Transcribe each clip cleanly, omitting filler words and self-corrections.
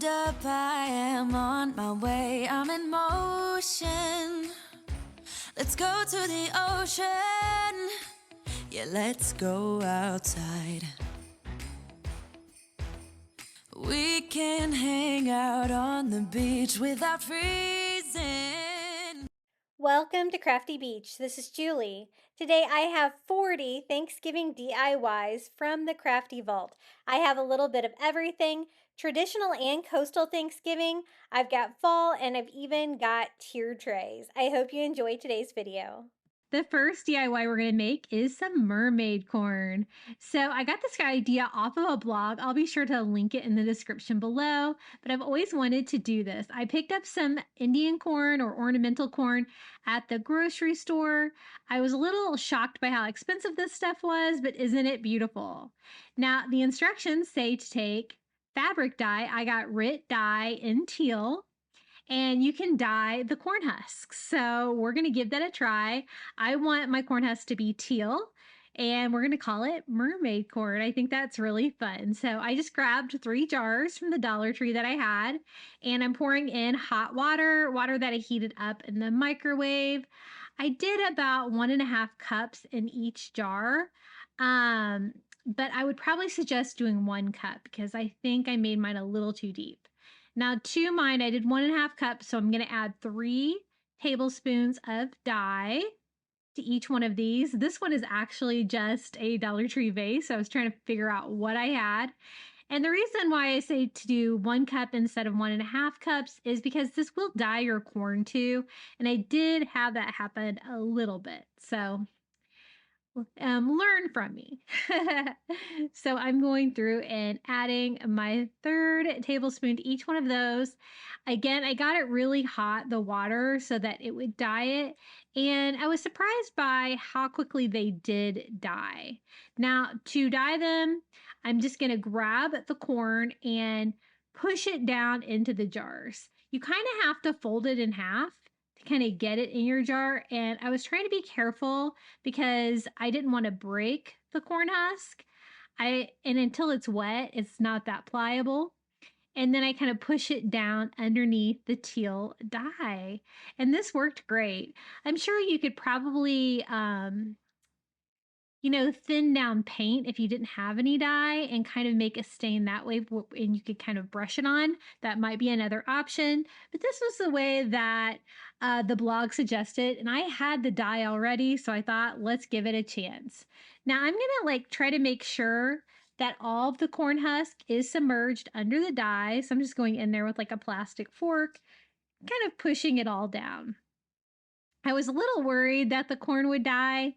Hold up, I am on my way, I'm in motion. Let's go to the ocean. Yeah, let's go outside. We can hang out on the beach without freezing. Welcome to Crafty Beach. This is Julie. Today I have 40 Thanksgiving DIYs from the Crafty Vault. I have a little bit of everything, traditional and coastal Thanksgiving. I've got fall, and I've even got tier trays. I hope you enjoy today's video. The first DIY we're going to make is some mermaid corn. So I got this idea off of a blog. I'll be sure to link it in the description below, but I've always wanted to do this. I picked up some Indian corn or ornamental corn at the grocery store. I was a little shocked by how expensive this stuff was, but isn't it beautiful? Now, the instructions say to take fabric dye. I got RIT dye in teal. And you can dye the corn husks. So we're going to give that a try. I want my corn husk to be teal, and we're going to call it mermaid corn. I think that's really fun. So I just grabbed 3 jars from the DollarTree that I had, and I'm pouring in hot water that I heated up in the microwave. I did about 1.5 cups in each jar. But I would probably suggest doing 1 cup because I think I made mine a little too deep. Now to mine, I did 1.5 cups, so I'm going to add 3 tablespoons of dye to each one of these. This one is actually just a DollarTree vase. So I was trying to figure out what I had. And the reason why I say to do 1 cup instead of 1.5 cups is because this will dye your corn too. And I did have that happen a little bit. So learn from me. So I'm going through and adding my 3rd tablespoon to each one of those. Again, I got it really hot, the water, so that it would dye it. And I was surprised by how quickly they did dye. Now, to dye them, I'm just going to grab the corn and push it down into the jars. You kind of have to fold it in half to kind of get it in your jar. And I was trying to be careful because I didn't want to break the corn husk. And until it's wet, it's not that pliable. And then I kind of push it down underneath the teal dye. And this worked great. I'm sure you could probably thin down paint if you didn't have any dye and kind of make a stain that way, and you could kind of brush it on. That might be another option, but this was the way that the blog suggested, and I had the dye already, so I thought, let's give it a chance. Now I'm gonna try to make sure that all of the corn husk is submerged under the dye, so I'm just going in there with a plastic fork, kind of pushing it all down. I was a little worried that the corn would die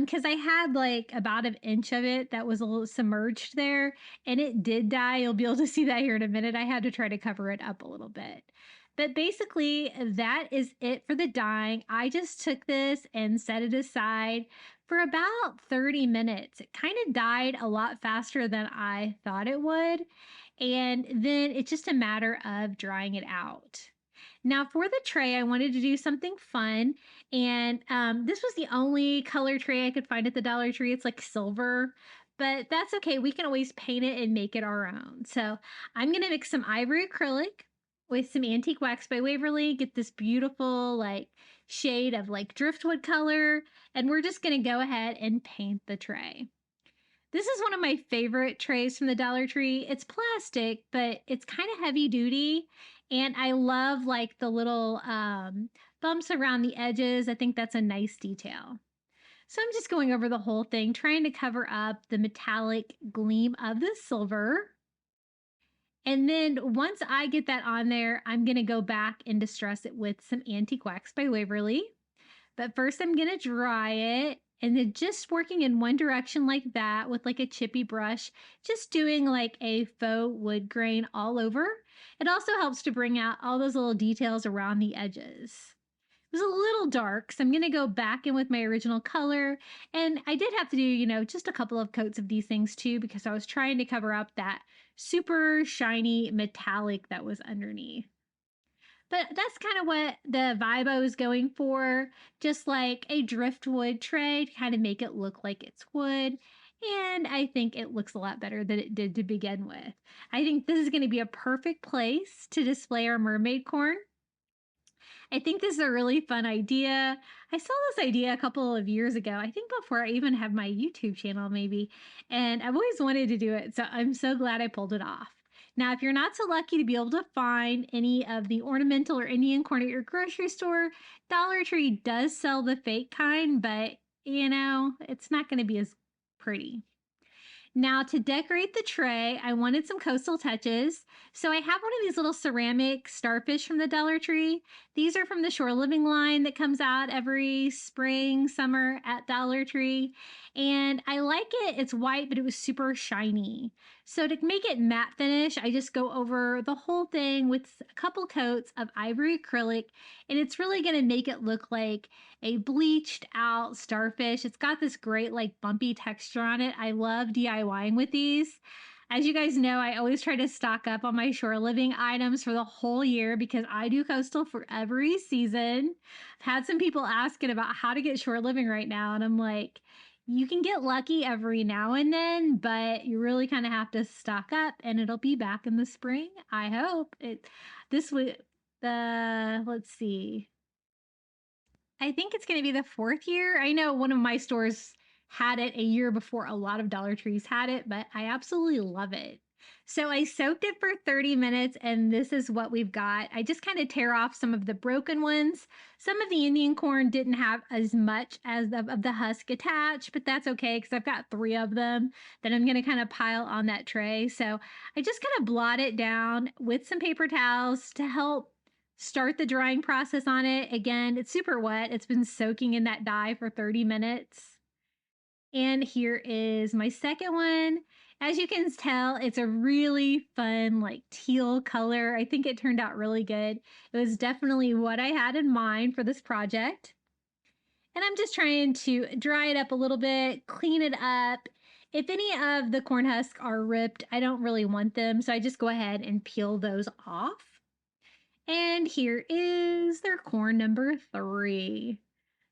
because I had about 1 inch of it that was a little submerged there, and it did die. You'll be able to see that here in a minute. I had to try to cover it up a little bit. But basically, that is it for the dyeing. I just took this and set it aside for about 30 minutes. It kind of dyed a lot faster than I thought it would. And then it's just a matter of drying it out. Now for the tray, I wanted to do something fun, and this was the only color tray I could find at the DollarTree. It's like silver, but that's okay. We can always paint it and make it our own. So I'm going to mix some ivory acrylic with some antique wax by Waverly, get this beautiful shade of driftwood color, and we're just going to go ahead and paint the tray. This is one of my favorite trays from the DollarTree. It's plastic, but it's kind of heavy duty. And I love the little bumps around the edges. I think that's a nice detail. So I'm just going over the whole thing, trying to cover up the metallic gleam of the silver. And then once I get that on there, I'm going to go back and distress it with some antique wax by Waverly. But first I'm going to dry it. And then just working in one direction like that with a chippy brush, just doing a faux wood grain all over. It also helps to bring out all those little details around the edges. It was a little dark, so I'm going to go back in with my original color. And I did have to do, just a couple of coats of these things too, because I was trying to cover up that super shiny metallic that was underneath. But that's kind of what the vibe I was going for, just like a driftwood tray to kind of make it look like it's wood. And I think it looks a lot better than it did to begin with. I think this is going to be a perfect place to display our mermaid corn. I think this is a really fun idea. I saw this idea a couple of years ago, I think before I even had my YouTube channel, maybe. And I've always wanted to do it. So I'm so glad I pulled it off. Now, if you're not so lucky to be able to find any of the ornamental or Indian corn at your grocery store, Dollar Tree does sell the fake kind, but it's not going to be as pretty. Now to decorate the tray, I wanted some coastal touches. So I have one of these little ceramic starfish from the Dollar Tree. These are from the Shore Living line that comes out every spring, summer at Dollar Tree. And I like it. It's white, but it was super shiny. So to make it matte finish, I just go over the whole thing with a couple coats of ivory acrylic, and it's really going to make it look like a bleached out starfish. It's got this great like bumpy texture on it. I love DIYing with these. As you guys know, I always try to stock up on my shore living items for the whole year because I do coastal for every season. I've had some people asking about how to get shore living right now, and I'm like, you can get lucky every now and then, but you really kind of have to stock up, and it'll be back in the spring. I hope it. This would let's see. I think it's going to be the fourth year. I know one of my stores had it a year before a lot of Dollar Trees had it, but I absolutely love it. So I soaked it for 30 minutes, and this is what we've got. I just kind of tear off some of the broken ones. Some of the Indian corn didn't have as much as of the husk attached, but that's okay because I've got 3 of them that I'm going to kind of pile on that tray. So I just kind of blot it down with some paper towels to help start the drying process on it. Again, it's super wet. It's been soaking in that dye for 30 minutes. And here is my second one. As you can tell, it's a really fun, like teal color. I think it turned out really good. It was definitely what I had in mind for this project. And I'm just trying to dry it up a little bit, clean it up. If any of the corn husks are ripped, I don't really want them, so I just go ahead and peel those off. And here is their corn number 3.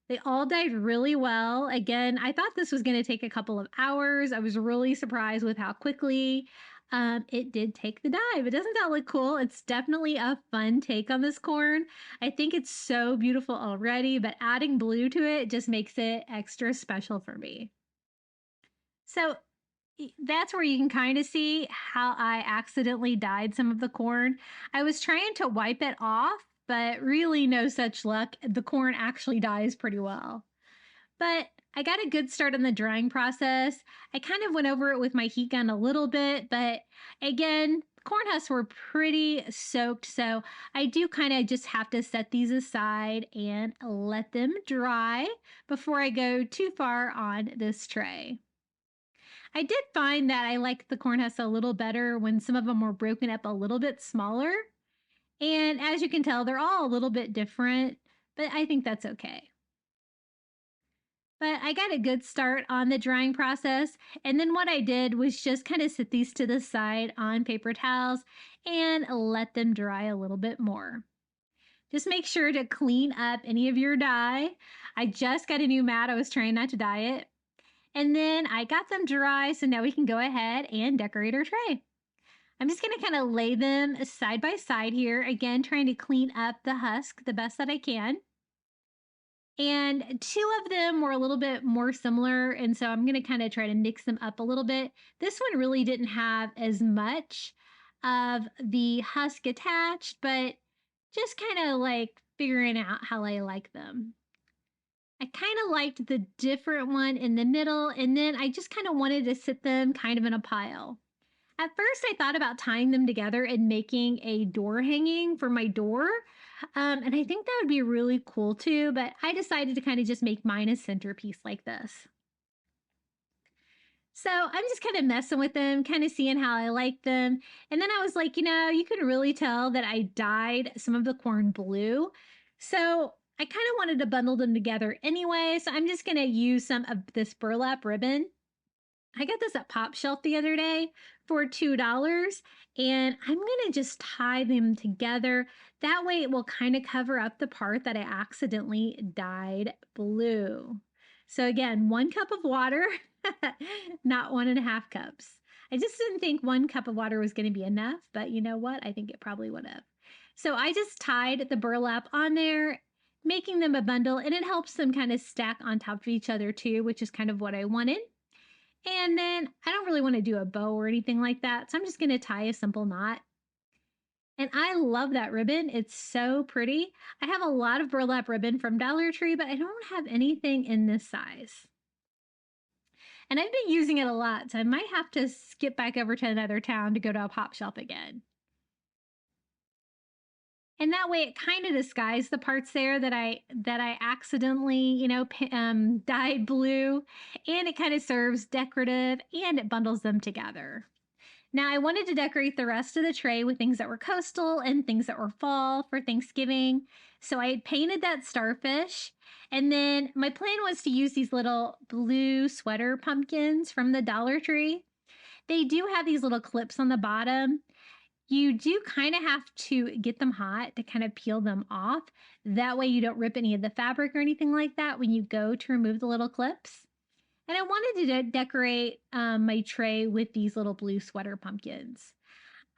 They all dyed really well. Again, I thought this was going to take a couple of hours. I was really surprised with how quickly it did take the dye. But doesn't that look cool? It's definitely a fun take on this corn. I think it's so beautiful already, but adding blue to it just makes it extra special for me. So that's where you can kind of see how I accidentally dyed some of the corn. I was trying to wipe it off, but really no such luck. The corn actually dyes pretty well. But I got a good start on the drying process. I kind of went over it with my heat gun a little bit, but again, corn husks were pretty soaked, so I do kind of just have to set these aside and let them dry before I go too far on this tray. I did find that I liked the corn husks a little better when some of them were broken up a little bit smaller. And as you can tell, they're all a little bit different, but I think that's okay. But I got a good start on the drying process. And then what I did was just kind of set these to the side on paper towels and let them dry a little bit more. Just make sure to clean up any of your dye. I just got a new mat. I was trying not to dye it. And then I got them dry, so now we can go ahead and decorate our tray. I'm just going to kind of lay them side by side here, again, trying to clean up the husk the best that I can. And 2 of them were a little bit more similar, and so I'm going to kind of try to mix them up a little bit. This one really didn't have as much of the husk attached, but just kind of like figuring out how I like them. I kind of liked the different one in the middle, and then I just kind of wanted to sit them kind of in a pile. At first, I thought about tying them together and making a door hanging for my door, and I think that would be really cool too, but I decided to kind of just make mine a centerpiece like this. So I'm just kind of messing with them, kind of seeing how I like them. And then I was like, you can really tell that I dyed some of the corn blue. So I kind of wanted to bundle them together anyway. So I'm just going to use some of this burlap ribbon. I got this at Pop Shelf the other day for $2, and I'm going to just tie them together. That way it will kind of cover up the part that I accidentally dyed blue. So again, 1 cup of water. Not 1.5 cups. I just didn't think 1 cup of water was going to be enough, but you know what? I think it probably would have. So I just tied the burlap on there, making them a bundle, and it helps them kind of stack on top of each other too, which is kind of what I wanted. And then I don't really want to do a bow or anything like that, so I'm just going to tie a simple knot. And I love that ribbon. It's so pretty. I have a lot of burlap ribbon from DollarTree, but I don't have anything in this size. And I've been using it a lot, so I might have to skip back over to another town to go to a pop shop again. And that way it kind of disguised the parts there that I accidentally, dyed blue, and it kind of serves decorative and it bundles them together. Now I wanted to decorate the rest of the tray with things that were coastal and things that were fall for Thanksgiving. So I had painted that starfish, and then my plan was to use these little blue sweater pumpkins from the DollarTree. They do have these little clips on the bottom. You do kind of have to get them hot to kind of peel them off. That way you don't rip any of the fabric or anything like that when you go to remove the little clips. And I wanted to decorate my tray with these little blue sweater pumpkins.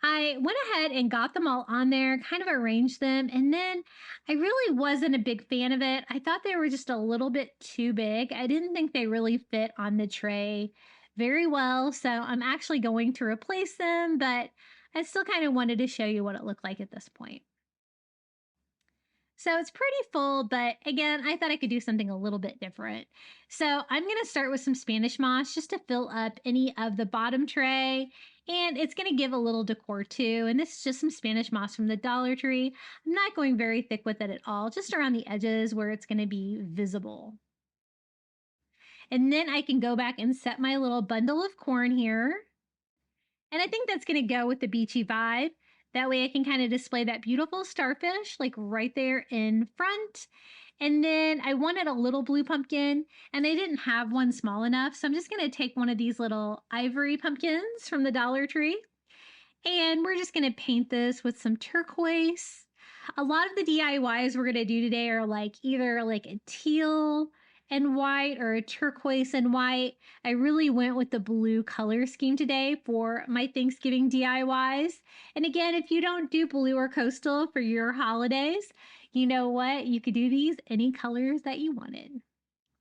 I went ahead and got them all on there, kind of arranged them, and then I really wasn't a big fan of it. I thought they were just a little bit too big. I didn't think they really fit on the tray very well, so I'm actually going to replace them, but I still kind of wanted to show you what it looked like at this point. So it's pretty full, but again, I thought I could do something a little bit different. So I'm going to start with some Spanish moss just to fill up any of the bottom tray. And it's going to give a little decor too. And this is just some Spanish moss from the DollarTree. I'm not going very thick with it at all, just around the edges where it's going to be visible. And then I can go back and set my little bundle of corn here. And I think that's going to go with the beachy vibe. That way I can kind of display that beautiful starfish like right there in front. And then I wanted a little blue pumpkin and I didn't have one small enough. So I'm just going to take one of these little ivory pumpkins from the DollarTree. And we're just going to paint this with some turquoise. A lot of the DIYs we're going to do today are like either like a teal and white or a turquoise and white. I really went with the blue color scheme today for my Thanksgiving DIYs. And again, if you don't do blue or coastal for your holidays, you know what? You could do these any colors that you wanted.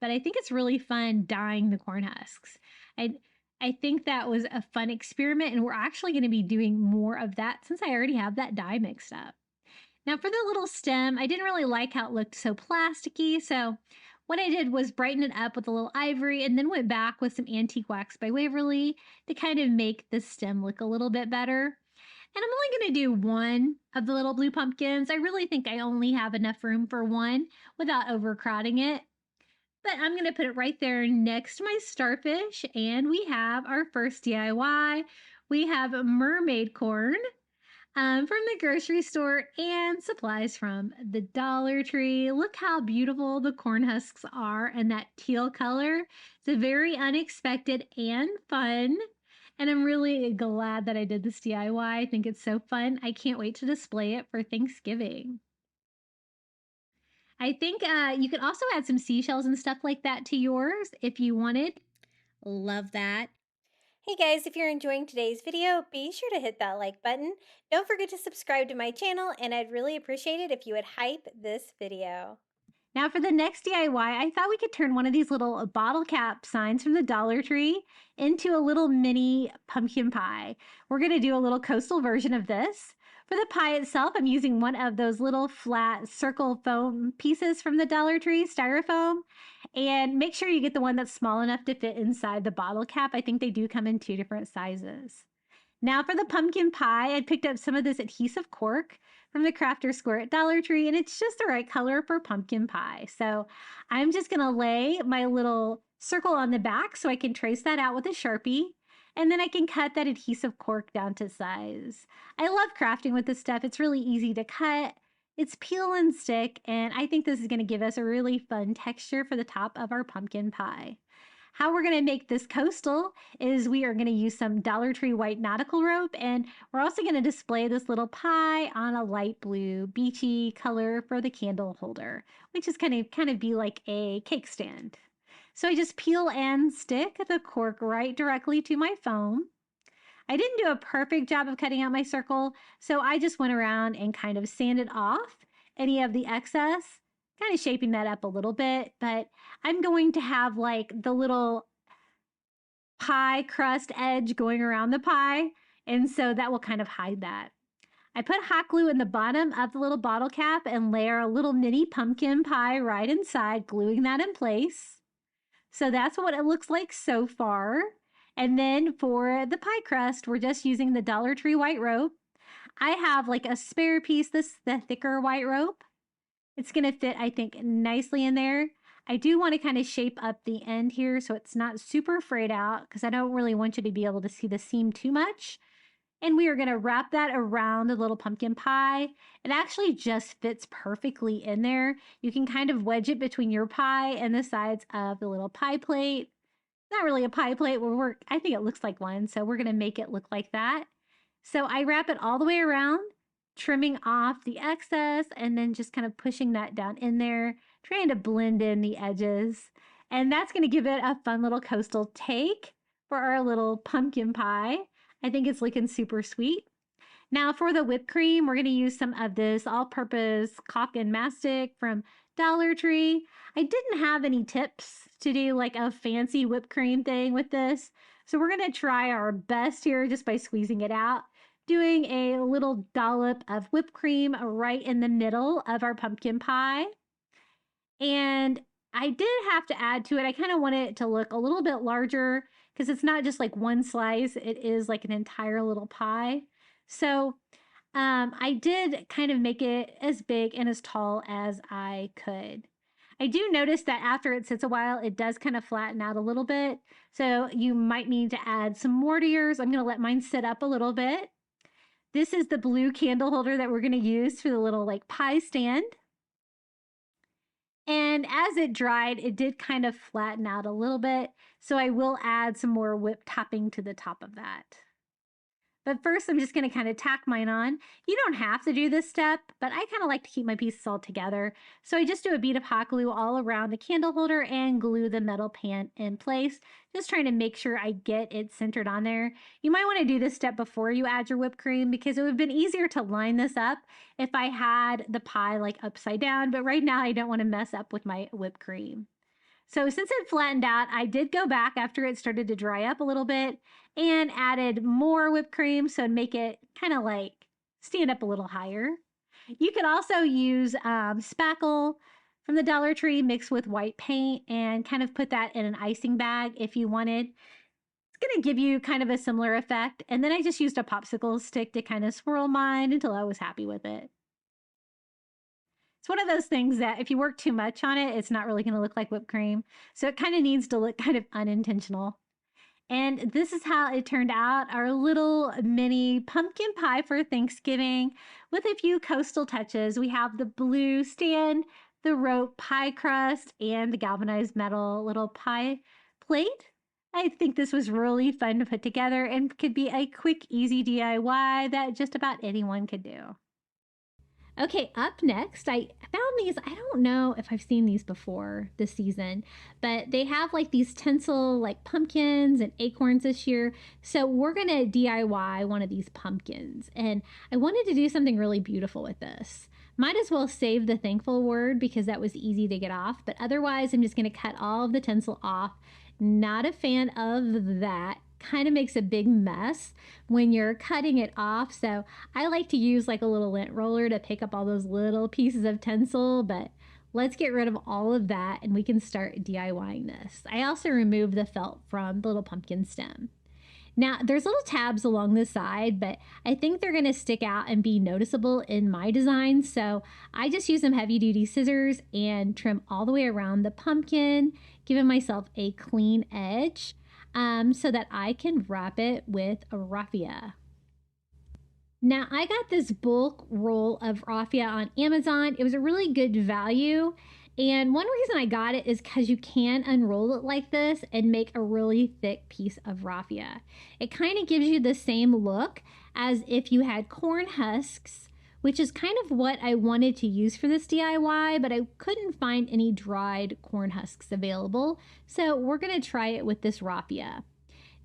But I think it's really fun dyeing the corn husks. I think that was a fun experiment, and we're actually going to be doing more of that since I already have that dye mixed up. Now for the little stem, I didn't really like how it looked so plasticky, so what I did was brighten it up with a little ivory and then went back with some antique wax by Waverly to kind of make the stem look a little bit better. And I'm only going to do one of the little blue pumpkins. I really think I only have enough room for one without overcrowding it. But I'm going to put it right there next to my starfish. And we have our first DIY. We have mermaid corn. From the grocery store and supplies from the DollarTree. Look how beautiful the corn husks are and that teal color. It's a very unexpected and fun. And I'm really glad that I did this DIY. I think it's so fun. I can't wait to display it for Thanksgiving. I think you could also add some seashells and stuff like that to yours if you wanted. Love that. Hey guys, if you're enjoying today's video, be sure to hit that like button. Don't forget to subscribe to my channel, and I'd really appreciate it if you would hype this video. Now for the next DIY, I thought we could turn one of these little bottle cap signs from the DollarTree into a little mini pumpkin pie. We're going to do a little coastal version of this. For the pie itself, I'm using one of those little flat circle foam pieces from the DollarTree, styrofoam. And make sure you get the one that's small enough to fit inside the bottle cap. I think they do come in 2 different sizes. Now for the pumpkin pie, I picked up some of this adhesive cork from the Crafter Square at DollarTree, and it's just the right color for pumpkin pie. So I'm just gonna lay my little circle on the back so I can trace that out with a Sharpie, and then I can cut that adhesive cork down to size. I love crafting with this stuff. It's really easy to cut. It's peel and stick, and I think this is gonna give us a really fun texture for the top of our pumpkin pie. How we're going to make this coastal is we are going to use some DollarTree white nautical rope, and we're also going to display this little pie on a light blue beachy color for the candle holder, which is kind of be like a cake stand. So I just peel and stick the cork right directly to my foam. I didn't do a perfect job of cutting out my circle, so I just went around and kind of sanded off any of the excess, kind of shaping that up a little bit, but I'm going to have like the little pie crust edge going around the pie, and so that will kind of hide that. I put hot glue in the bottom of the little bottle cap and layer a little mini pumpkin pie right inside, gluing that in place. So that's what it looks like so far. And then for the pie crust, we're just using the DollarTree white rope. I have like a spare piece, the thicker white rope. It's going to fit, I think, nicely in there. I do want to kind of shape up the end here so it's not super frayed out because I don't really want you to be able to see the seam too much. And we are going to wrap that around the little pumpkin pie. It actually just fits perfectly in there. You can kind of wedge it between your pie and the sides of the little pie plate. Not really a pie plate, I think it looks like one, so we're going to make it look like that. So I wrap it all the way around, trimming off the excess and then just kind of pushing that down in there, trying to blend in the edges. And that's going to give it a fun little coastal take for our little pumpkin pie. I think it's looking super sweet. Now for the whipped cream, we're going to use some of this all-purpose caulk and mastic from DollarTree. I didn't have any tips to do like a fancy whipped cream thing with this, so we're going to try our best here just by squeezing it out, doing a little dollop of whipped cream right in the middle of our pumpkin pie. And I did have to add to it, I kind of wanted it to look a little bit larger because it's not just like one slice, it is like an entire little pie. So I did kind of make it as big and as tall as I could. I do notice that after it sits a while, it does kind of flatten out a little bit. So you might need to add some more to yours. I'm going to let mine sit up a little bit. This is the blue candle holder that we're going to use for the little like pie stand. And as it dried, it did kind of flatten out a little bit. So I will add some more whipped topping to the top of that. But first, I'm just going to kind of tack mine on. You don't have to do this step, but I kind of like to keep my pieces all together. So I just do a bead of hot glue all around the candle holder and glue the metal pan in place, just trying to make sure I get it centered on there. You might want to do this step before you add your whipped cream because it would have been easier to line this up if I had the pie like upside down, but right now I don't want to mess up with my whipped cream. So since it flattened out, I did go back after it started to dry up a little bit and added more whipped cream so make it kind of like stand up a little higher. You could also use spackle from the DollarTree mixed with white paint and kind of put that in an icing bag if you wanted. It's going to give you kind of a similar effect. And then I just used a popsicle stick to kind of swirl mine until I was happy with it. It's one of those things that if you work too much on it, it's not really going to look like whipped cream. So it kind of needs to look kind of unintentional. And this is how it turned out, our little mini pumpkin pie for Thanksgiving with a few coastal touches. We have the blue stand, the rope pie crust, and the galvanized metal little pie plate. I think this was really fun to put together and could be a quick, easy DIY that just about anyone could do. Okay, up next, I found these. I don't know if I've seen these before this season, but they have like these tinsel like pumpkins and acorns this year. So we're going to DIY one of these pumpkins. And I wanted to do something really beautiful with this. Might as well save the thankful word because that was easy to get off. But otherwise, I'm just going to cut all of the tinsel off. Not a fan of that. Kind of makes a big mess when you're cutting it off. So I like to use like a little lint roller to pick up all those little pieces of tinsel, but let's get rid of all of that and we can start DIYing this. I also removed the felt from the little pumpkin stem. Now there's little tabs along the side, but I think they're going to stick out and be noticeable in my design. So I just use some heavy duty scissors and trim all the way around the pumpkin, giving myself a clean edge. So that I can wrap it with a raffia. Now I got this bulk roll of raffia on Amazon. It was a really good value. And one reason I got it is because you can unroll it like this and make a really thick piece of raffia. It kind of gives you the same look as if you had corn husks which is kind of what I wanted to use for this DIY, but I couldn't find any dried corn husks available. So we're going to try it with this raffia.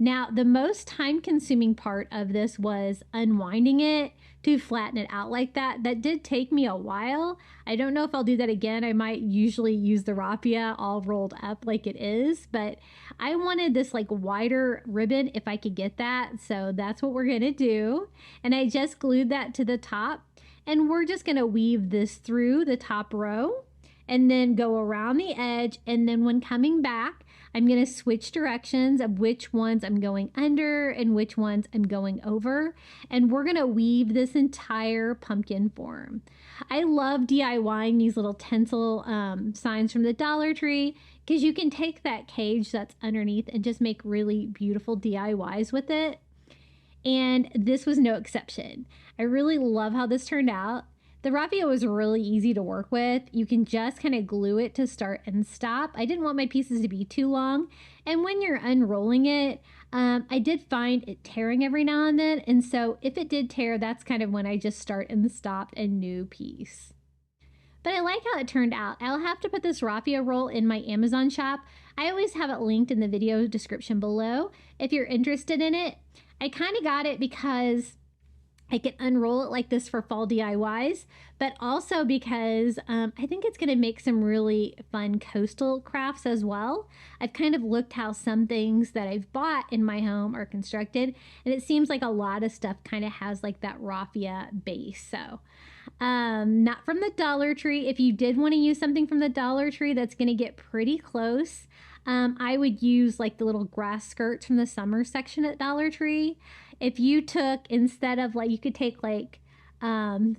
Now, the most time-consuming part of this was unwinding it to flatten it out like that. That did take me a while. I don't know if I'll do that again. I might usually use the raffia all rolled up like it is, but I wanted this like wider ribbon if I could get that. So that's what we're gonna do. And I just glued that to the top, and we're just gonna weave this through the top row and then go around the edge. And then when coming back, I'm going to switch directions of which ones I'm going under and which ones I'm going over. And we're going to weave this entire pumpkin form. I love DIYing these little tinsel signs from the Dollar Tree, because you can take that cage that's underneath and just make really beautiful DIYs with it. And this was no exception. I really love how this turned out. The raffia was really easy to work with. You can just kind of glue it to start and stop. I didn't want my pieces to be too long. And when you're unrolling it, I did find it tearing every now and then. And so if it did tear, that's kind of when I just start and stop a new piece. But I like how it turned out. I'll have to put this raffia roll in my Amazon shop. I always have it linked in the video description below if you're interested in it. I kind of got it because I can unroll it like this for fall DIYs, but also because I think it's going to make some really fun coastal crafts as well. I've kind of looked how some things that I've bought in my home are constructed, and it seems like a lot of stuff kind of has like that raffia base. So not from the Dollar Tree. If you did want to use something from the Dollar Tree that's going to get pretty close, I would use like the little grass skirts from the summer section at Dollar Tree. If you took, instead of like, you could take like 3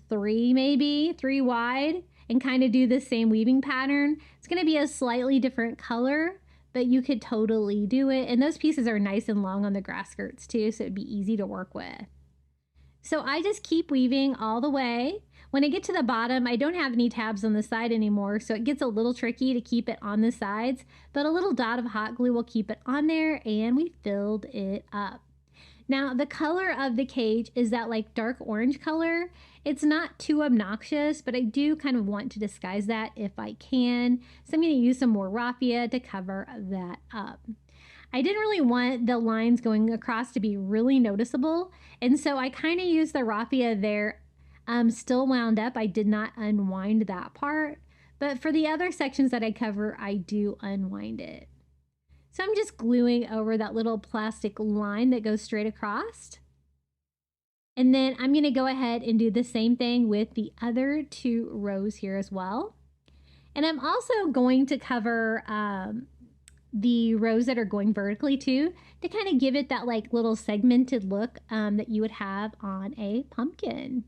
wide and kind of do the same weaving pattern. It's going to be a slightly different color, but you could totally do it. And those pieces are nice and long on the grass skirts too, so it'd be easy to work with. So I just keep weaving all the way. When I get to the bottom, I don't have any tabs on the side anymore, so it gets a little tricky to keep it on the sides, but a little dot of hot glue will keep it on there, and we filled it up. Now, the color of the cage is that like dark orange color. It's not too obnoxious, but I do kind of want to disguise that if I can. So I'm going to use some more raffia to cover that up. I didn't really want the lines going across to be really noticeable, and so I kind of used the raffia there still wound up. I did not unwind that part, but for the other sections that I cover, I do unwind it. So I'm just gluing over that little plastic line that goes straight across. And then I'm going to go ahead and do the same thing with the other 2 rows here as well. And I'm also going to cover the rows that are going vertically too, to kind of give it that like little segmented look that you would have on a pumpkin.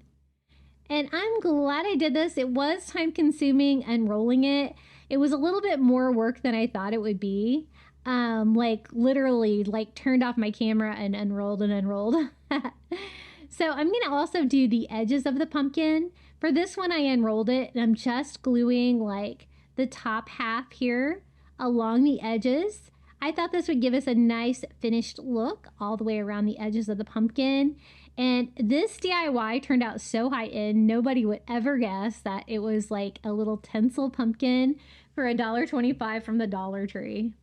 And I'm glad I did this. It was time consuming unrolling it. It was a little bit more work than I thought it would be. Like literally like turned off my camera and unrolled and unrolled. So I'm going to also do the edges of the pumpkin. For this one, I unrolled it and I'm just gluing like the top half here along the edges. I thought this would give us a nice finished look all the way around the edges of the pumpkin. And this DIY turned out so high-end, nobody would ever guess that it was like a little tinsel pumpkin for $1.25 from the Dollar Tree.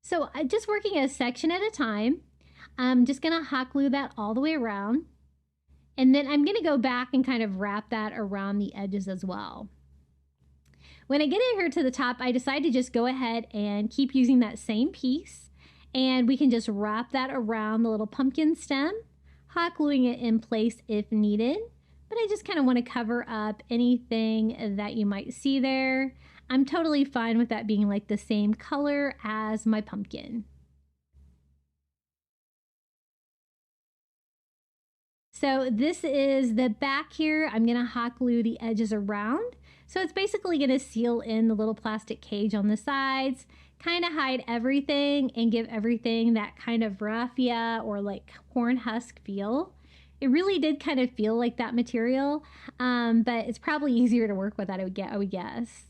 So just working a section at a time, I'm just going to hot glue that all the way around. And then I'm going to go back and kind of wrap that around the edges as well. When I get in here to the top, I decided to just go ahead and keep using that same piece. And we can just wrap that around the little pumpkin stem, hot gluing it in place if needed. But I just kind of want to cover up anything that you might see there. I'm totally fine with that being like the same color as my pumpkin. So this is the back here. I'm going to hot glue the edges around. So it's basically going to seal in the little plastic cage on the sides, kind of hide everything and give everything that kind of raffia or like corn husk feel. It really did kind of feel like that material, but it's probably easier to work with, I would guess.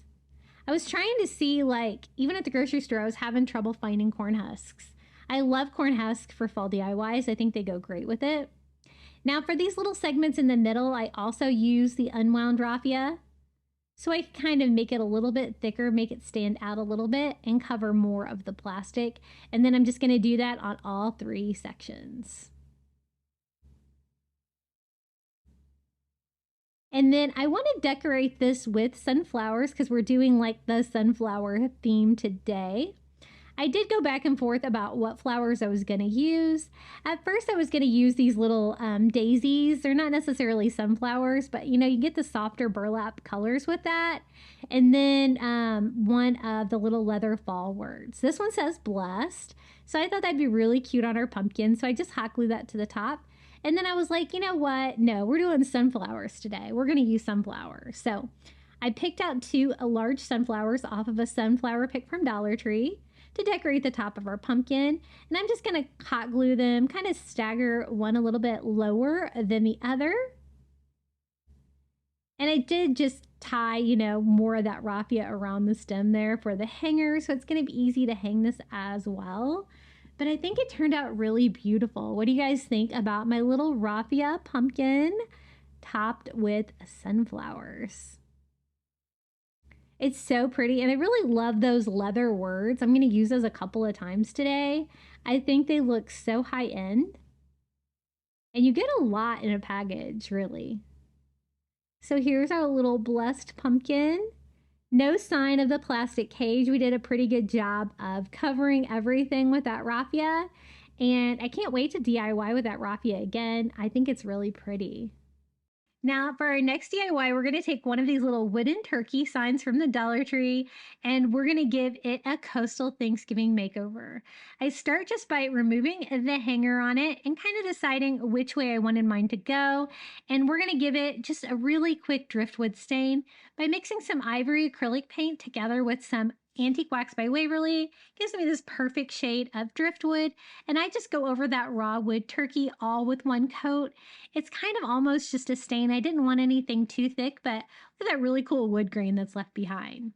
I was trying to see, like, even at the grocery store, I was having trouble finding corn husks. I love corn husks for fall DIYs. I think they go great with it. Now for these little segments in the middle, I also use the unwound raffia. So I kind of make it a little bit thicker, make it stand out a little bit and cover more of the plastic. And then I'm just going to do that on all 3 sections. And then I want to decorate this with sunflowers because we're doing like the sunflower theme today. I did go back and forth about what flowers I was going to use. At first I was going to use these little daisies. They're not necessarily sunflowers, but you know, you get the softer burlap colors with that. And then one of the little leather fall words. This one says blessed. So I thought that'd be really cute on our pumpkin. So I just hot glue that to the top. And then I was like, you know what? No, we're doing sunflowers today. We're going to use sunflowers. So I picked out 2 large sunflowers off of a sunflower pick from DollarTree to decorate the top of our pumpkin. And I'm just going to hot glue them, kind of stagger one a little bit lower than the other. And I did just tie, you know, more of that raffia around the stem there for the hanger. So it's going to be easy to hang this as well. But I think it turned out really beautiful. What do you guys think about my little raffia pumpkin topped with sunflowers? It's so pretty, and I really love those leather words. I'm going to use those a couple of times today. I think they look so high-end, and you get a lot in a package, really. So here's our little blessed pumpkin. No sign of the plastic cage. We did a pretty good job of covering everything with that raffia, and I can't wait to DIY with that raffia again. I think it's really pretty. Now for our next DIY, we're going to take one of these little wooden turkey signs from the DollarTree and we're going to give it a coastal Thanksgiving makeover. I start just by removing the hanger on it and kind of deciding which way I wanted mine to go. And we're going to give it just a really quick driftwood stain by mixing some ivory acrylic paint together with some Antique Wax by Waverly. Gives me this perfect shade of driftwood, and I just go over that raw wood turkey all with one coat. It's kind of almost just a stain. I didn't want anything too thick, but look at that really cool wood grain that's left behind.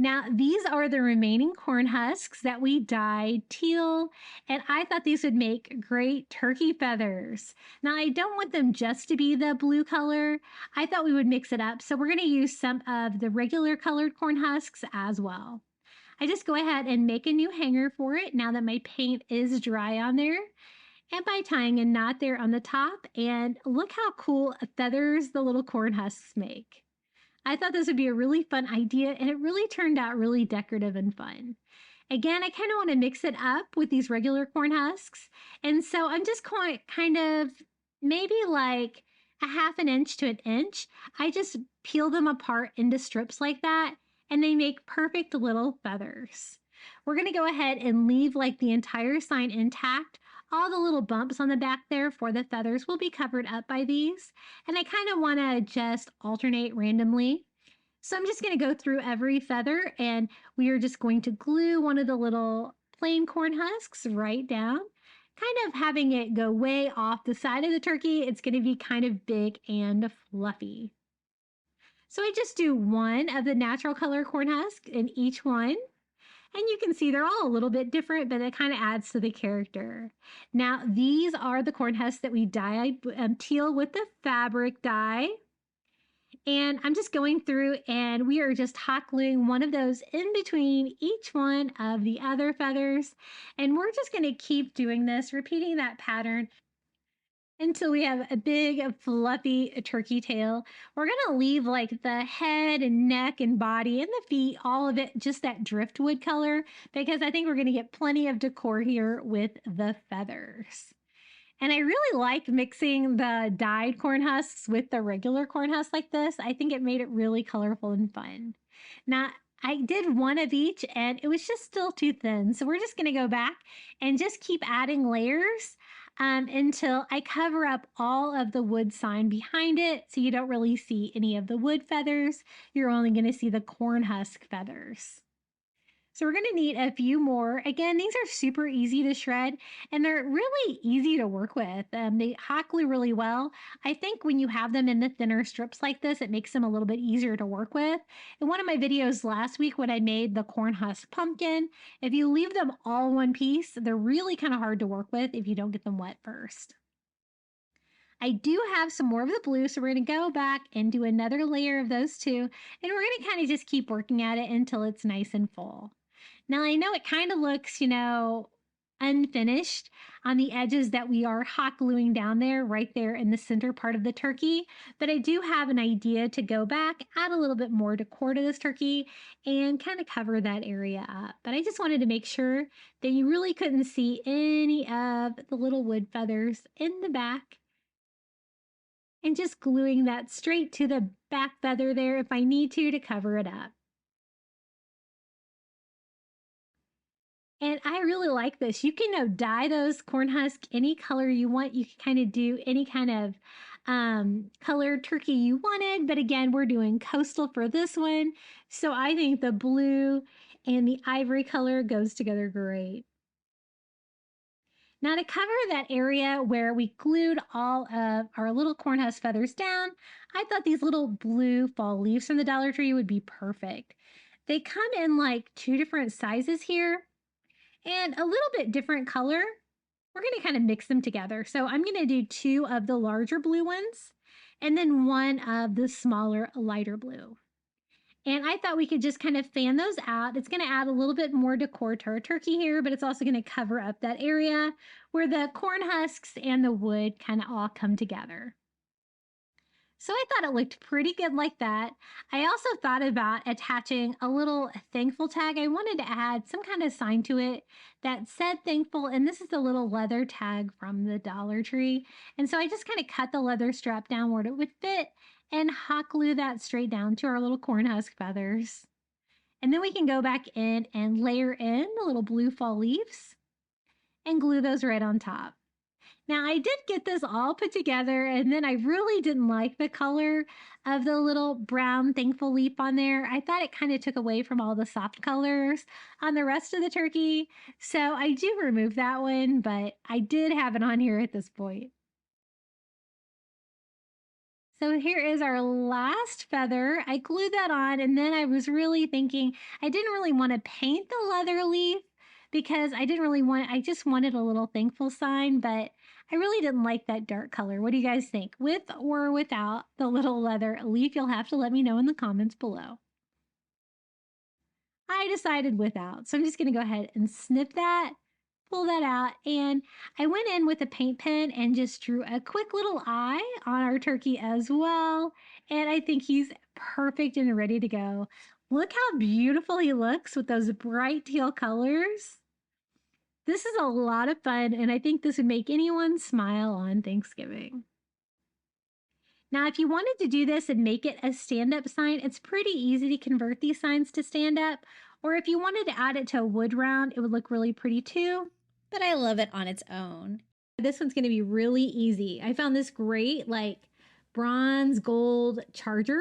Now, these are the remaining corn husks that we dyed teal, and I thought these would make great turkey feathers. Now, I don't want them just to be the blue color. I thought we would mix it up, so we're going to use some of the regular colored corn husks as well. I just go ahead and make a new hanger for it now that my paint is dry on there. And by tying a knot there on the top, and look how cool feathers the little corn husks make. I thought this would be a really fun idea, and it really turned out really decorative and fun. Again, I kind of want to mix it up with these regular corn husks, and so I'm just going kind of maybe like a ½ inch to an inch. I just peel them apart into strips like that, and they make perfect little feathers. We're going to go ahead and leave like the entire sign intact. All the little bumps on the back there for the feathers will be covered up by these. And I kind of want to just alternate randomly. So I'm just going to go through every feather, and we are just going to glue one of the little plain corn husks right down, kind of having it go way off the side of the turkey. It's going to be kind of big and fluffy. So I just do one of the natural color corn husk in each one. And you can see they're all a little bit different, but it kind of adds to the character. Now, these are the corn husks that we dyed teal with the fabric dye. And I'm just going through, and we are just hot gluing one of those in between each one of the other feathers. And we're just going to keep doing this, repeating that pattern until we have a big fluffy turkey tail. We're going to leave like the head and neck and body and the feet, all of it just that driftwood color, because I think we're going to get plenty of decor here with the feathers. And I really like mixing the dyed corn husks with the regular corn husks like this. I think it made it really colorful and fun. Now, I did one of each and it was just still too thin. So we're just going to go back and just keep adding layers until I cover up all of the wood sign behind it. So you don't really see any of the wood feathers. You're only going to see the corn husk feathers. So we're going to need a few more. Again, these are super easy to shred and they're really easy to work with. They hot glue really well. I think when you have them in the thinner strips like this, it makes them a little bit easier to work with. In one of my videos last week when I made the corn husk pumpkin, if you leave them all one piece, they're really kind of hard to work with if you don't get them wet first. I do have some more of the blue, so we're going to go back and do another layer of those two, and we're going to kind of just keep working at it until it's nice and full. Now I know it kind of looks, unfinished on the edges that we are hot gluing down there, right there in the center part of the turkey, but I do have an idea to go back, add a little bit more decor to this turkey, and kind of cover that area up. But I just wanted to make sure that you really couldn't see any of the little wood feathers in the back, and just gluing that straight to the back feather there if I need to cover it up. And I really like this. You can dye those corn husk any color you want. You can kind of do any kind of colored turkey you wanted. But again, we're doing coastal for this one. So I think the blue and the ivory color goes together great. Now to cover that area where we glued all of our little corn husk feathers down, I thought these little blue fall leaves from the Dollar Tree would be perfect. They come in like 2 different sizes here, and a little bit different color. We're going to kind of mix them together. So I'm going to do 2 of the larger blue ones and then 1 of the smaller, lighter blue. And I thought we could just kind of fan those out. It's going to add a little bit more decor to our turkey here, but it's also going to cover up that area where the corn husks and the wood kind of all come together. So I thought it looked pretty good like that. I also thought about attaching a little thankful tag. I wanted to add some kind of sign to it that said thankful, and this is the little leather tag from the Dollar Tree. And so I just kind of cut the leather strap down where it would fit and hot glue that straight down to our little corn husk feathers. And then we can go back in and layer in the little blue fall leaves and glue those right on top. Now I did get this all put together, and then I really didn't like the color of the little brown thankful leaf on there. I thought it kind of took away from all the soft colors on the rest of the turkey. So I do remove that one, but I did have it on here at this point. So here is our last feather. I glued that on, and then I was really thinking I didn't really want to paint the leather leaf because I just wanted a little thankful sign, but I really didn't like that dark color. What do you guys think? With or without the little leather leaf? You'll have to let me know in the comments below. I decided without, so I'm just going to go ahead and snip that, pull that out, and I went in with a paint pen and just drew a quick little eye on our turkey as well, and I think he's perfect and ready to go. Look how beautiful he looks with those bright teal colors. This is a lot of fun, and I think this would make anyone smile on Thanksgiving. Now, if you wanted to do this and make it a stand-up sign, it's pretty easy to convert these signs to stand-up. Or if you wanted to add it to a wood round, it would look really pretty too. But I love it on its own. This one's going to be really easy. I found this great, like, bronze gold charger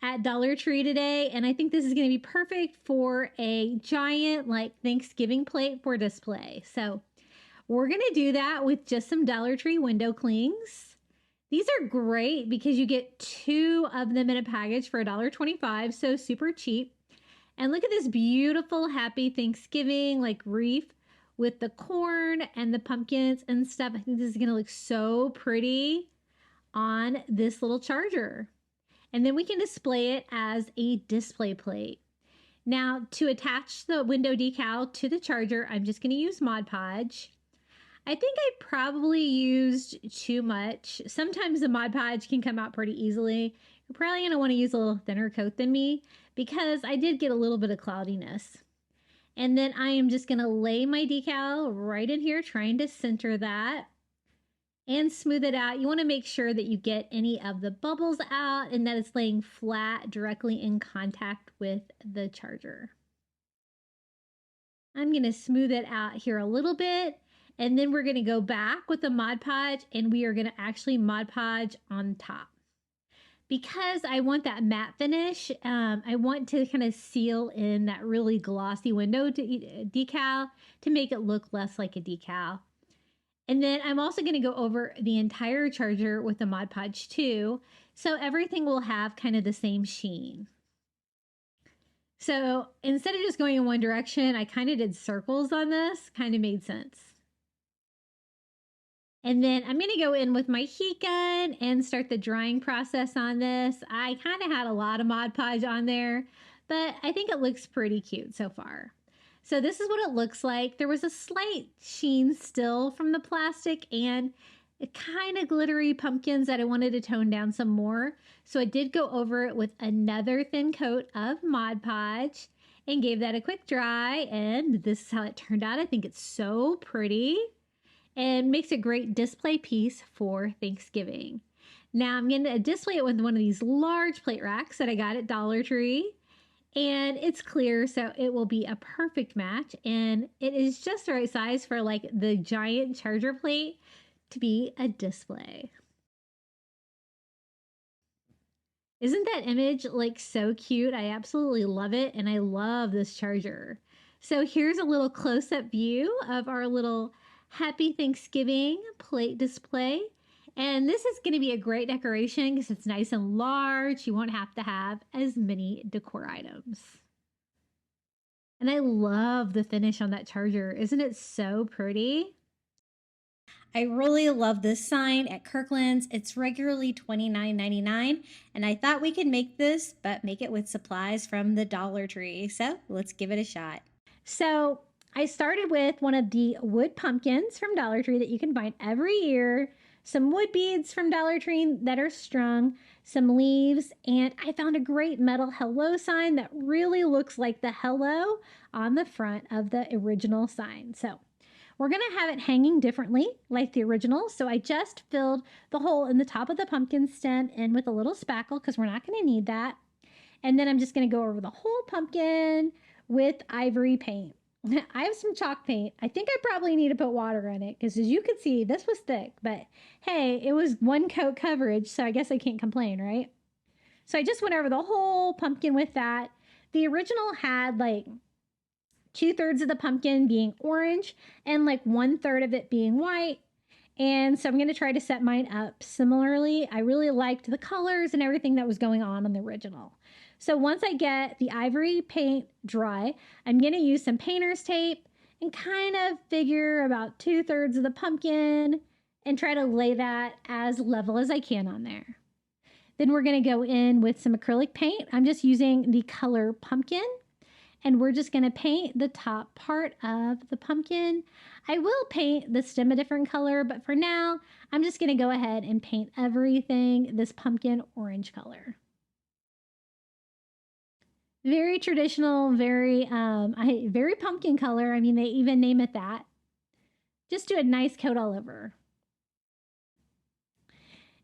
at Dollar Tree today, and I think this is going to be perfect for a giant, like, Thanksgiving plate for display. So we're going to do that with just some Dollar Tree window clings. These are great because you get 2 of them in a package for $1.25, so super cheap. And look at this beautiful Happy Thanksgiving like wreath with the corn and the pumpkins and stuff. I think this is going to look so pretty on this little charger. And then we can display it as a display plate. Now, to attach the window decal to the charger, I'm just going to use Mod Podge. I think I probably used too much. Sometimes the Mod Podge can come out pretty easily. You're probably going to want to use a little thinner coat than me because I did get a little bit of cloudiness. And then I am just going to lay my decal right in here, trying to center that and smooth it out. You want to make sure that you get any of the bubbles out and that it's laying flat directly in contact with the charger. I'm going to smooth it out here a little bit, and then we're going to go back with the Mod Podge, and we are going to actually Mod Podge on top. Because I want that matte finish, I want to kind of seal in that really glossy window decal to make it look less like a decal. And then I'm also going to go over the entire charger with the Mod Podge too, so everything will have kind of the same sheen. So instead of just going in one direction, I kind of did circles on this, kind of made sense. And then I'm going to go in with my heat gun and start the drying process on this. I kind of had a lot of Mod Podge on there, but I think it looks pretty cute so far. So this is what it looks like. There was a slight sheen still from the plastic and kind of glittery pumpkins that I wanted to tone down some more. So I did go over it with another thin coat of Mod Podge and gave that a quick dry. And this is how it turned out. I think it's so pretty and makes a great display piece for Thanksgiving. Now I'm going to display it with one of these large plate racks that I got at DollarTree. And it's clear, so it will be a perfect match. And it is just the right size for like the giant charger plate to be a display. Isn't that image like so cute? I absolutely love it. And I love this charger. So here's a little close-up view of our little Happy Thanksgiving plate display. And this is going to be a great decoration because it's nice and large. You won't have to have as many decor items. And I love the finish on that charger. Isn't it so pretty? I really love this sign at Kirkland's. It's regularly $29.99, and I thought we could make this, but make it with supplies from the Dollar Tree. So let's give it a shot. So I started with one of the wood pumpkins from Dollar Tree that you can find every year, some wood beads from Dollar Tree that are strung, some leaves, and I found a great metal hello sign that really looks like the hello on the front of the original sign. So we're going to have it hanging differently like the original. So I just filled the hole in the top of the pumpkin stem in with a little spackle because we're not going to need that. And then I'm just going to go over the whole pumpkin with ivory paint. I have some chalk paint. I think I probably need to put water on it because as you can see, this was thick, but hey, it was one coat coverage, so I guess I can't complain, right? So I just went over the whole pumpkin with that. The original had like 2/3 of the pumpkin being orange and like 1/3 of it being white. And so I'm going to try to set mine up similarly. I really liked the colors and everything that was going on the original. So once I get the ivory paint dry, I'm going to use some painter's tape and kind of figure about 2/3 of the pumpkin and try to lay that as level as I can on there. Then we're going to go in with some acrylic paint. I'm just using the color pumpkin. And we're just going to paint the top part of the pumpkin. I will paint the stem a different color, but for now, I'm just going to go ahead and paint everything this pumpkin orange color. Very traditional, very pumpkin color. I mean, they even name it that. Just do a nice coat all over.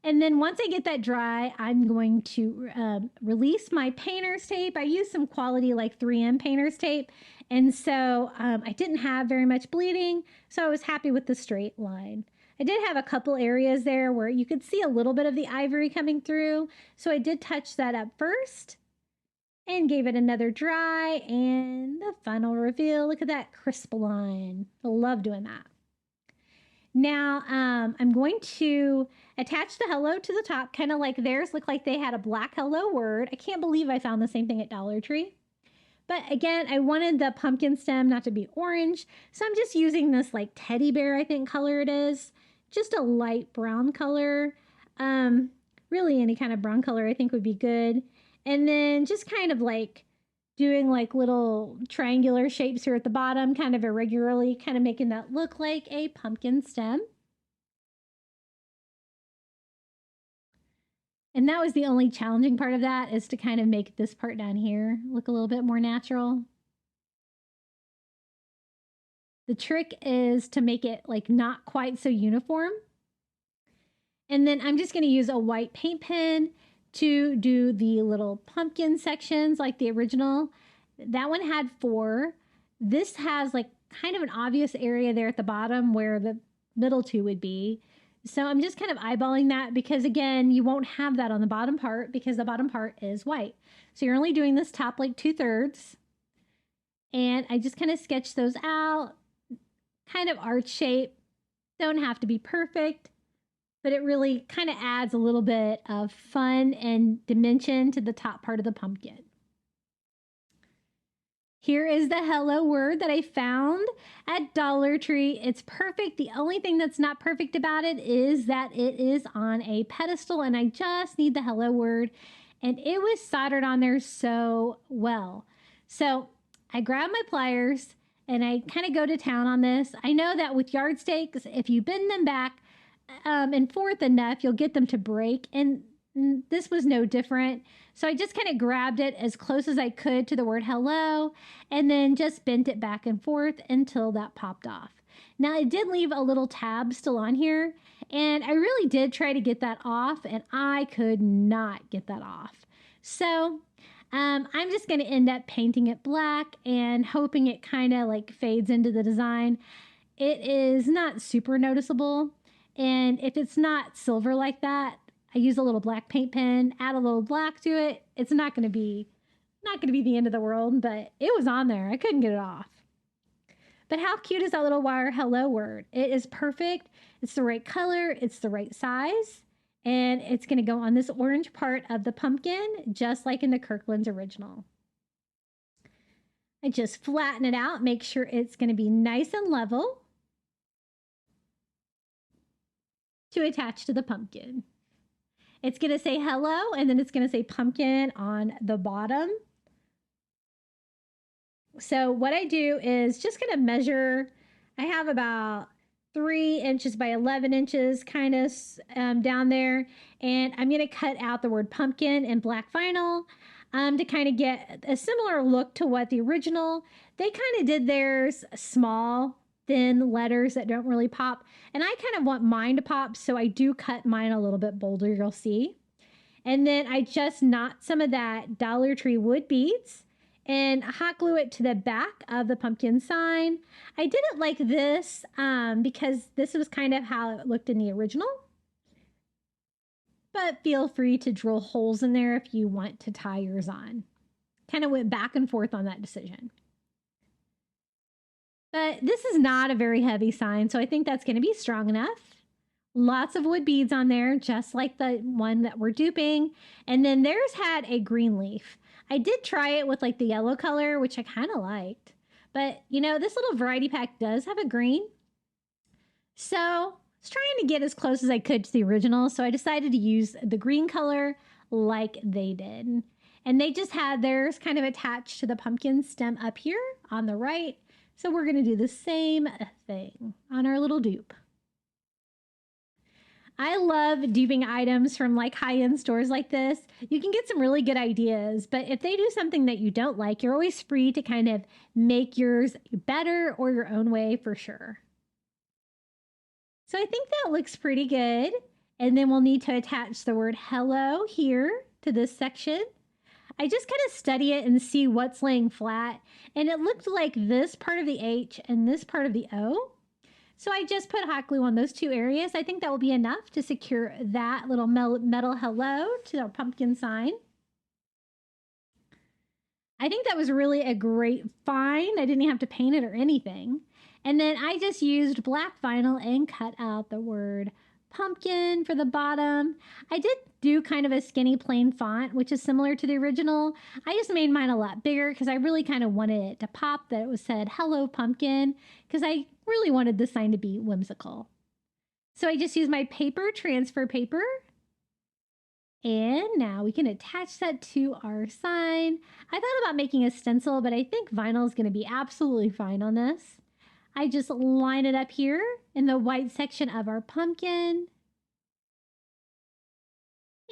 And then once I get that dry, I'm going to release my painter's tape. I used some quality like 3M painter's tape. And so I didn't have very much bleeding. So I was happy with the straight line. I did have a couple areas there where you could see a little bit of the ivory coming through. So I did touch that up first and gave it another dry. And the final reveal, look at that crisp line. I love doing that. Now, I'm going to attach the hello to the top, kind of like theirs looked like they had a black hello word. I can't believe I found the same thing at Dollar Tree. But again, I wanted the pumpkin stem not to be orange, so I'm just using this like teddy bear, I think color it is. Just a light brown color. Really any kind of brown color I think would be good. And then just kind of like doing like little triangular shapes here at the bottom, kind of irregularly, kind of making that look like a pumpkin stem. And that was the only challenging part of that, is to kind of make this part down here look a little bit more natural. The trick is to make it like not quite so uniform. And then I'm just going to use a white paint pen to do the little pumpkin sections like the original. That one had 4. This has like kind of an obvious area there at the bottom where the middle 2 would be. So I'm just kind of eyeballing that because again, you won't have that on the bottom part because the bottom part is white. So you're only doing this top like 2/3. And I just kind of sketch those out, kind of arch shape. Don't have to be perfect, but it really kind of adds a little bit of fun and dimension to the top part of the pumpkin. Here is the hello word that I found at Dollar Tree. It's perfect. The only thing that's not perfect about it is that it is on a pedestal and I just need the hello word. And it was soldered on there so well. So I grabbed my pliers and I kind of go to town on this. I know that with yardsticks, if you bend them back and forth enough, you'll get them to break. And this was no different. So I just kind of grabbed it as close as I could to the word hello and then just bent it back and forth until that popped off. Now I did leave a little tab still on here and I really did try to get that off and I could not get that off. So I'm just going to end up painting it black and hoping it kind of like fades into the design. It is not super noticeable. And if it's not silver like that, I use a little black paint pen, add a little black to it. It's not going to be the end of the world, but it was on there. I couldn't get it off. But how cute is that little wire hello word? It is perfect. It's the right color. It's the right size. And it's going to go on this orange part of the pumpkin, just like in the Kirkland's original. I just flatten it out, make sure it's going to be nice and level to attach to the pumpkin. It's going to say hello, and then it's going to say pumpkin on the bottom. So what I do is just going to measure. I have about 3 inches by 11 inches kind of down there. And I'm going to cut out the word pumpkin in black vinyl to kind of get a similar look to what the original. They kind of did theirs small, thin letters that don't really pop. And I kind of want mine to pop, so I do cut mine a little bit bolder, you'll see. And then I just knot some of that Dollar Tree wood beads and hot glue it to the back of the pumpkin sign. I did it like this because this was kind of how it looked in the original. But feel free to drill holes in there if you want to tie yours on. Kind of went back and forth on that decision. But this is not a very heavy sign, so I think that's going to be strong enough. Lots of wood beads on there, just like the one that we're duping. And then theirs had a green leaf. I did try it with like the yellow color, which I kind of liked. But, you know, this little variety pack does have a green. So I was trying to get as close as I could to the original, so I decided to use the green color like they did. And they just had theirs kind of attached to the pumpkin stem up here on the right. So we're going to do the same thing on our little dupe. I love duping items from like high-end stores like this. You can get some really good ideas, but if they do something that you don't like, you're always free to kind of make yours better or your own way for sure. So I think that looks pretty good. And then we'll need to attach the word hello here to this section. I just kind of study it and see what's laying flat. And it looked like this part of the H and this part of the O. So I just put hot glue on those two areas. I think that will be enough to secure that little metal hello to our pumpkin sign. I think that was really a great find. I didn't have to paint it or anything. And then I just used black vinyl and cut out the word pumpkin for the bottom. I did do kind of a skinny plain font, which is similar to the original. I just made mine a lot bigger because I really kind of wanted it to pop, that it was said hello pumpkin, because I really wanted the sign to be whimsical. So I just used my paper transfer paper. And now we can attach that to our sign. I thought about making a stencil, but I think vinyl is going to be absolutely fine on this. I just line it up here in the white section of our pumpkin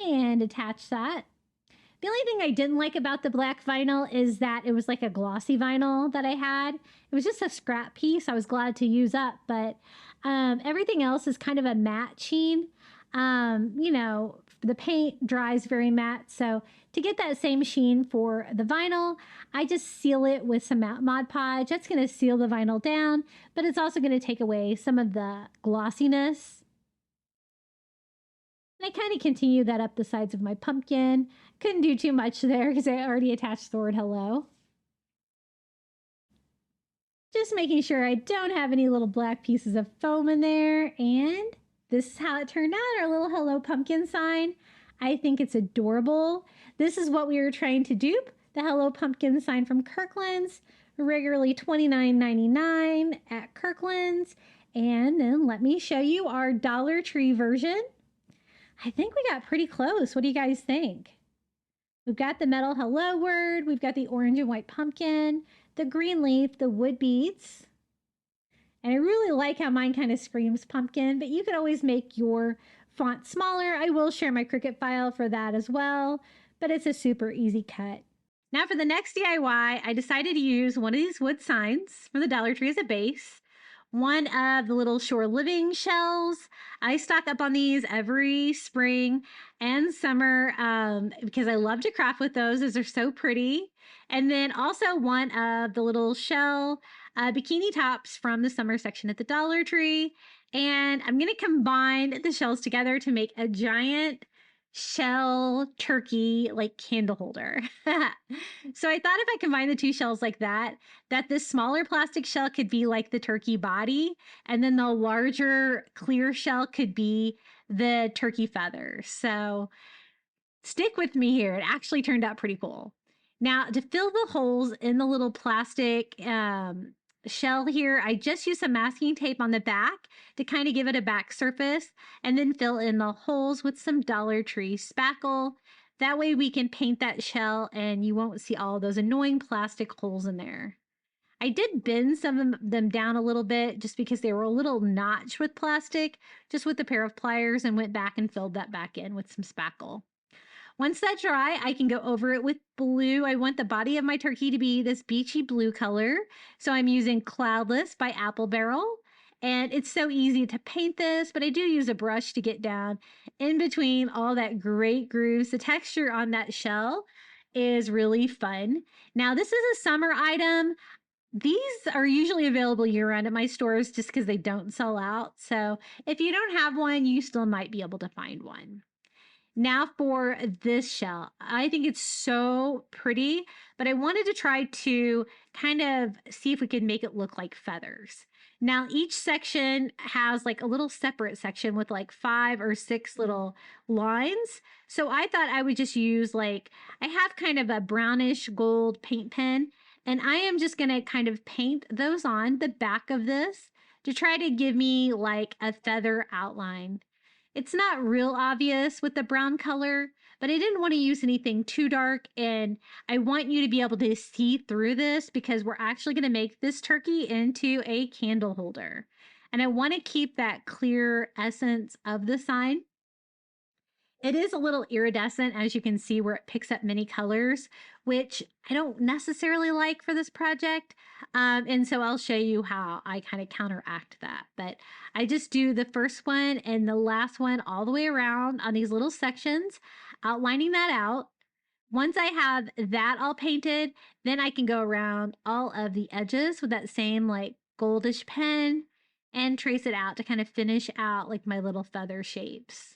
and attach that. The only thing I didn't like about the black vinyl is that it was like a glossy vinyl that I had. It was just a scrap piece I was glad to use up, but everything else is kind of a matte sheen. You know, the paint dries very matte, so to get that same sheen for the vinyl, I just seal it with some Mod Podge. That's going to seal the vinyl down, but it's also going to take away some of the glossiness. And I kind of continue that up the sides of my pumpkin. Couldn't do too much there because I already attached the word hello. Just making sure I don't have any little black pieces of foam in there. And this is how it turned out, our little hello pumpkin sign. I think it's adorable. This is what we were trying to dupe. the Hello Pumpkin sign from Kirkland's, regularly $29.99 at Kirkland's. And then let me show you our Dollar Tree version. I think we got pretty close. What do you guys think? We've got the metal hello word, we've got the orange and white pumpkin, the green leaf, the wood beads. And I really like how mine kind of screams pumpkin, but you could always make your font smaller. I will share my Cricut file for that as well, but it's a super easy cut. Now for the next DIY, I decided to use one of these wood signs from the Dollar Tree as a base. One of the little shore living shells. I stock up on these every spring and summer because I love to craft with those as they're so pretty. And then also one of the little shell bikini tops from the summer section at the Dollar Tree. And I'm going to combine the shells together to make a giant shell turkey like candle holder. So I thought if I combine the two shells like that this smaller plastic shell could be like the turkey body, and then the larger clear shell could be the turkey feathers. So stick with me here. It actually turned out pretty cool. Now to fill the holes in the little plastic shell here, I just used some masking tape on the back to kind of give it a back surface, and then fill in the holes with some Dollar Tree spackle. That way we can paint that shell and you won't see all those annoying plastic holes in there. I did bend some of them down a little bit just because they were a little notched with plastic, just with a pair of pliers, and went back and filled that back in with some spackle. Once that's dry, I can go over it with blue. I want the body of my turkey to be this beachy blue color. So I'm using Cloudless by Apple Barrel. And it's so easy to paint this, but I do use a brush to get down in between all that great grooves. The texture on that shell is really fun. Now, this is a summer item. These are usually available year-round at my stores just because they don't sell out. So if you don't have one, you still might be able to find one. Now for this shell, I think it's so pretty, but I wanted to try to kind of see if we could make it look like feathers. Now each section has like a little separate section with like 5 or 6 little lines. So I thought I would just use I have kind of a brownish gold paint pen, and I am just going to kind of paint those on the back of this to try to give me like a feather outline. It's not real obvious with the brown color, but I didn't want to use anything too dark, and I want you to be able to see through this because we're actually going to make this turkey into a candle holder. And I want to keep that clear essence of the sign. It is a little iridescent, as you can see, where it picks up many colors, which I don't necessarily like for this project. And so I'll show you how I kind of counteract that. But I just do the first one and the last one all the way around on these little sections, outlining that out. Once I have that all painted, then I can go around all of the edges with that same like goldish pen and trace it out to kind of finish out like my little feather shapes.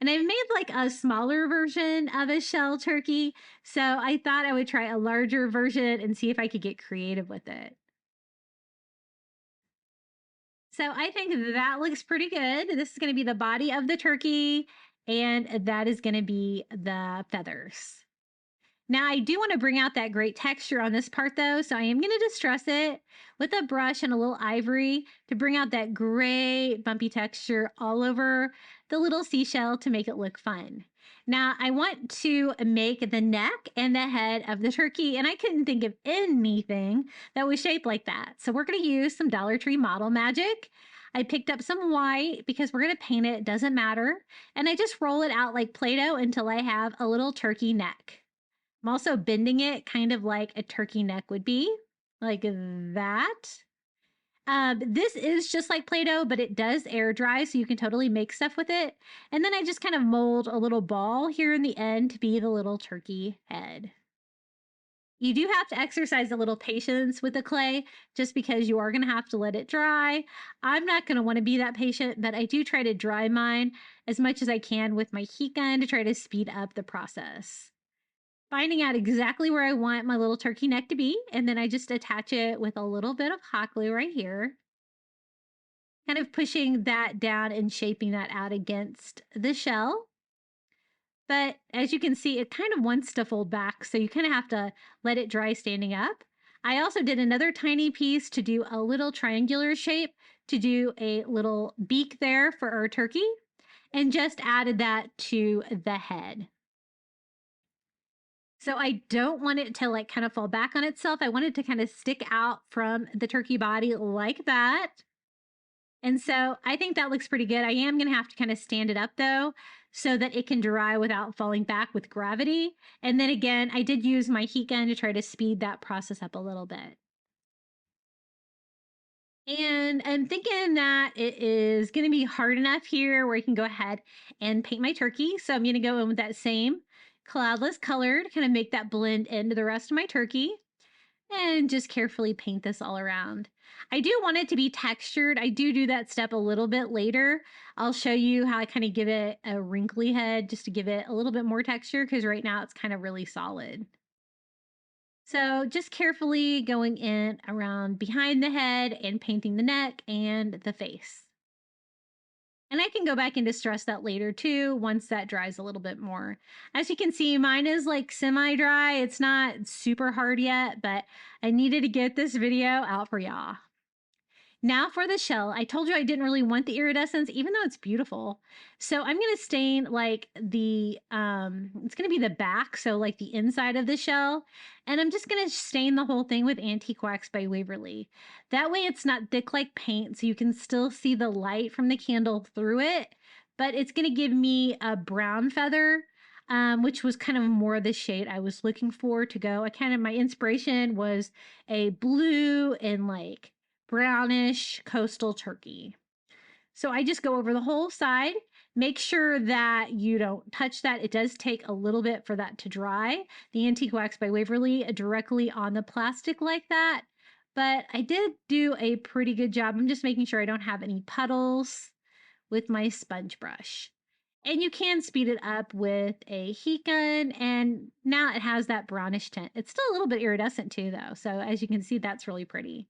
And I've made like a smaller version of a shell turkey, so I thought I would try a larger version and see if I could get creative with it. So I think that looks pretty good. This is going to be the body of the turkey, and that is going to be the feathers. Now I do want to bring out that great texture on this part though, so I am going to distress it with a brush and a little ivory to bring out that great bumpy texture all over the little seashell to make it look fun. Now I want to make the neck and the head of the turkey, and I couldn't think of anything that was shaped like that. So we're going to use some Dollar Tree Model Magic. I picked up some white because we're going to paint it, doesn't matter. And I just roll it out like Play-Doh until I have a little turkey neck. I'm also bending it kind of like a turkey neck would be, like that. This is just like Play-Doh, but it does air dry, so you can totally make stuff with it. And then I just kind of mold a little ball here in the end to be the little turkey head. You do have to exercise a little patience with the clay just because you are going to have to let it dry. I'm not going to want to be that patient, but I do try to dry mine as much as I can with my heat gun to try to speed up the process. Finding out exactly where I want my little turkey neck to be, and then I just attach it with a little bit of hot glue right here. Kind of pushing that down and shaping that out against the shell. But as you can see, it kind of wants to fold back, so you kind of have to let it dry standing up. I also did another tiny piece to do a little triangular shape to do a little beak there for our turkey, and just added that to the head. So I don't want it to like kind of fall back on itself. I want it to kind of stick out from the turkey body like that. And so I think that looks pretty good. I am going to have to kind of stand it up though, so that it can dry without falling back with gravity. And then again, I did use my heat gun to try to speed that process up a little bit. And I'm thinking that it is going to be hard enough here where I can go ahead and paint my turkey. So I'm going to go in with that same cloudless color to kind of make that blend into the rest of my turkey, and just carefully paint this all around. I do want it to be textured. I do that step a little bit later. I'll show you how I kind of give it a wrinkly head just to give it a little bit more texture, because right now it's kind of really solid. So just carefully going in around behind the head and painting the neck and the face. And I can go back and distress that later too, once that dries a little bit more. As you can see, mine is like semi-dry. It's not super hard yet, but I needed to get this video out for y'all. Now for the shell. I told you I didn't really want the iridescence, even though it's beautiful. So I'm going to stain like the, it's going to be the back, so like the inside of the shell. And I'm just going to stain the whole thing with Antique Wax by Waverly. That way it's not thick like paint, so you can still see the light from the candle through it. But it's going to give me a brown feather, which was kind of more the shade I was looking for to go. My inspiration was a blue and like brownish coastal turkey. So I just go over the whole side. Make sure that you don't touch that. It does take a little bit for that to dry. The Antique Wax by Waverly directly on the plastic like that. But I did do a pretty good job. I'm just making sure I don't have any puddles with my sponge brush. And you can speed it up with a heat gun, and now it has that brownish tint. It's still a little bit iridescent too though. So as you can see, that's really pretty.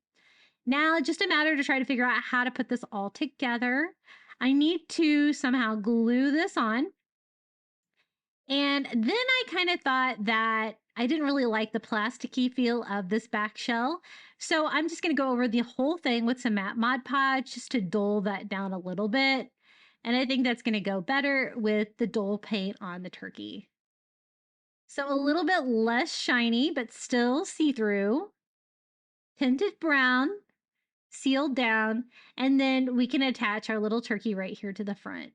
Now, just a matter to try to figure out how to put this all together. I need to somehow glue this on. And then I kind of thought that I didn't really like the plasticky feel of this back shell. So I'm just going to go over the whole thing with some matte Mod Podge just to dull that down a little bit. And I think that's going to go better with the dull paint on the turkey. So a little bit less shiny, but still see-through. Tinted brown. Sealed down, and then we can attach our little turkey right here to the front.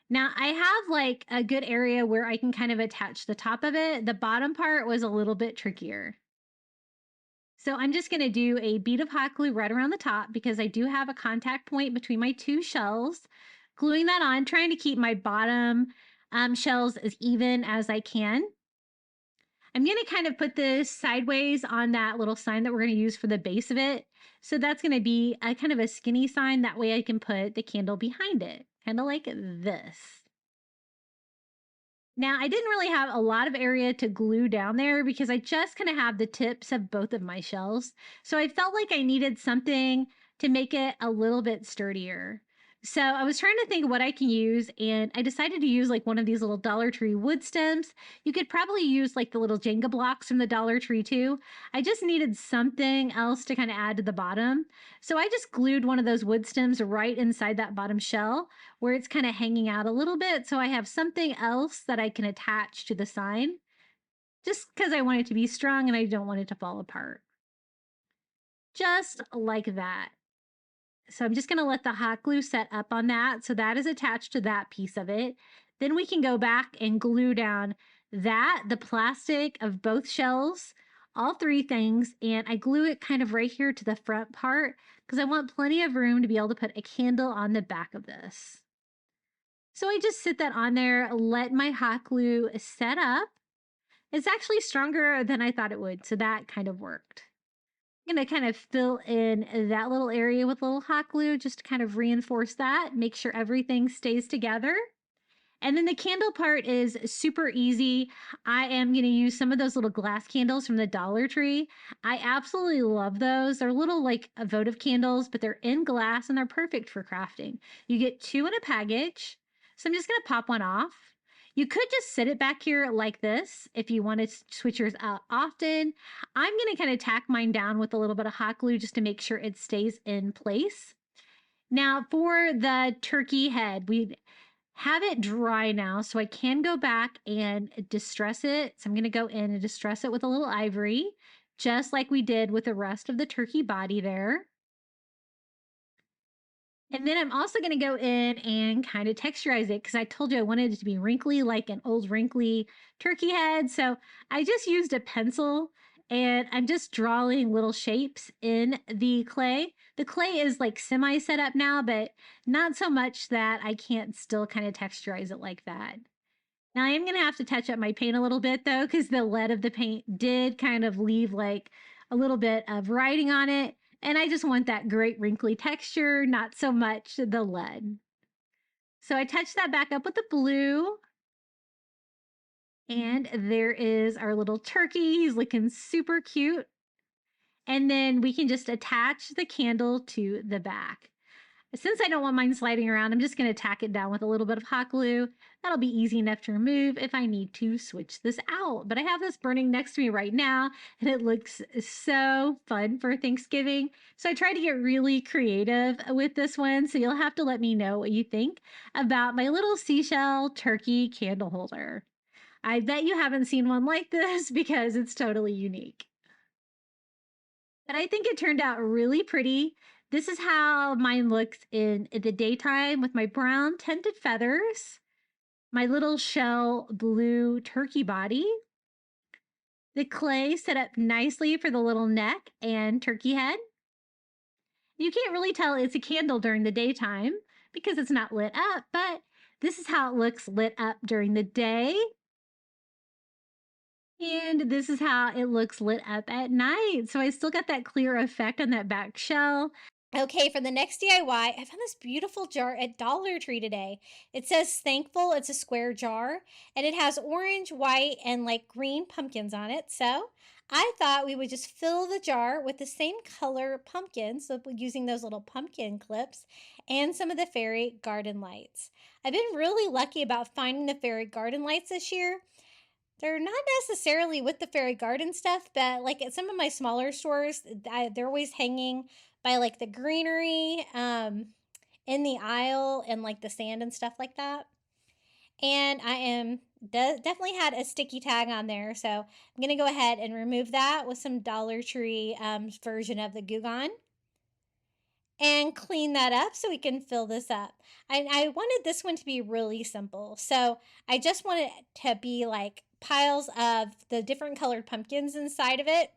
Now I have like a good area where I can kind of attach the top of it. The bottom part was a little bit trickier. So I'm just going to do a bead of hot glue right around the top, because I do have a contact point between my two shells. Gluing that on, trying to keep my bottom shells as even as I can. I'm going to kind of put this sideways on that little sign that we're going to use for the base of it. So that's going to be a kind of a skinny sign. That way I can put the candle behind it, kind of like this. Now, I didn't really have a lot of area to glue down there because I just kind of have the tips of both of my shells. So I felt like I needed something to make it a little bit sturdier. So I was trying to think of what I can use, and I decided to use like one of these little DollarTree wood stems. You could probably use like the little Jenga blocks from the DollarTree too. I just needed something else to kind of add to the bottom. So I just glued one of those wood stems right inside that bottom shell where it's kind of hanging out a little bit. So I have something else that I can attach to the sign, just because I want it to be strong and I don't want it to fall apart. Just like that. So I'm just going to let the hot glue set up on that. So that is attached to that piece of it. Then we can go back and glue down that, the plastic of both shells, all three things. And I glue it kind of right here to the front part because I want plenty of room to be able to put a candle on the back of this. So I just sit that on there, let my hot glue set up. It's actually stronger than I thought it would. So that kind of worked. I'm going to kind of fill in that little area with a little hot glue just to kind of reinforce that, make sure everything stays together. And then the candle part is super easy. I am going to use some of those little glass candles from the DollarTree. I absolutely love those. They're little like votive candles, but they're in glass and they're perfect for crafting. You get 2 in a package. So I'm just going to pop one off. You could just sit it back here like this if you want to switch yours out often. I'm going to kind of tack mine down with a little bit of hot glue just to make sure it stays in place. Now for the turkey head, we have it dry now, so I can go back and distress it. So I'm going to go in and distress it with a little ivory, just like we did with the rest of the turkey body there. And then I'm also going to go in and kind of texturize it because I told you I wanted it to be wrinkly like an old wrinkly turkey head. So I just used a pencil and I'm just drawing little shapes in the clay. The clay is like semi set up now, but not so much that I can't still kind of texturize it like that. Now I am going to have to touch up my paint a little bit though, because the lead of the paint did kind of leave like a little bit of writing on it. And I just want that great wrinkly texture, not so much the lead. So I touched that back up with the blue. And there is our little turkey. He's looking super cute. And then we can just attach the candle to the back. Since I don't want mine sliding around, I'm just going to tack it down with a little bit of hot glue. That'll be easy enough to remove if I need to switch this out. But I have this burning next to me right now, and it looks so fun for Thanksgiving. So I tried to get really creative with this one, so you'll have to let me know what you think about my little seashell turkey candle holder. I bet you haven't seen one like this because it's totally unique. But I think it turned out really pretty. This is how mine looks in the daytime with my brown tinted feathers, my little shell blue turkey body, the clay set up nicely for the little neck and turkey head. You can't really tell it's a candle during the daytime because it's not lit up, but this is how it looks lit up during the day. And this is how it looks lit up at night. So I still got that clear effect on that back shell. Okay, for the next DIY, I found this beautiful jar at DollarTree today. It says Thankful. It's a square jar, and it has orange, white, and like green pumpkins on it. So I thought we would just fill the jar with the same color pumpkins, so using those little pumpkin clips, and some of the fairy garden lights. I've been really lucky about finding the fairy garden lights this year. They're not necessarily with the fairy garden stuff, but like at some of my smaller stores, they're always hanging by like the greenery in the aisle and like the sand and stuff like that. And I am definitely had a sticky tag on there, so I'm going to go ahead and remove that with some DollarTree version of the Goo Gone and clean that up so we can fill this up. I wanted this one to be really simple, so I just wanted it to be like piles of the different colored pumpkins inside of it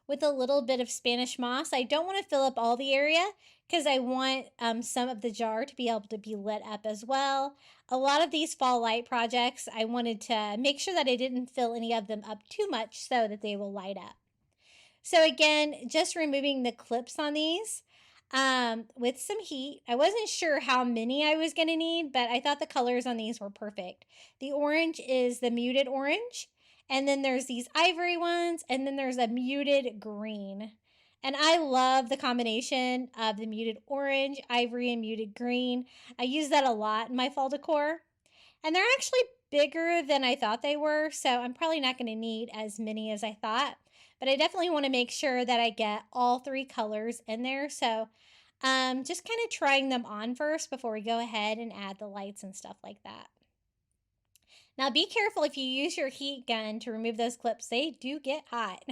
with a little bit of Spanish moss. I don't want to fill up all the area because I want some of the jar to be able to be lit up as well. A lot of these fall light projects, I wanted to make sure that I didn't fill any of them up too much so that they will light up. So again, just removing the clips on these with some heat. I wasn't sure how many I was going to need, but I thought the colors on these were perfect. The orange is the muted orange. And then there's these ivory ones, and then there's a muted green. And I love the combination of the muted orange, ivory, and muted green. I use that a lot in my fall decor. And they're actually bigger than I thought they were, so I'm probably not going to need as many as I thought. But I definitely want to make sure that I get all three colors in there. So just kind of trying them on first before we go ahead and add the lights and stuff like that. Now be careful if you use your heat gun to remove those clips. They do get hot.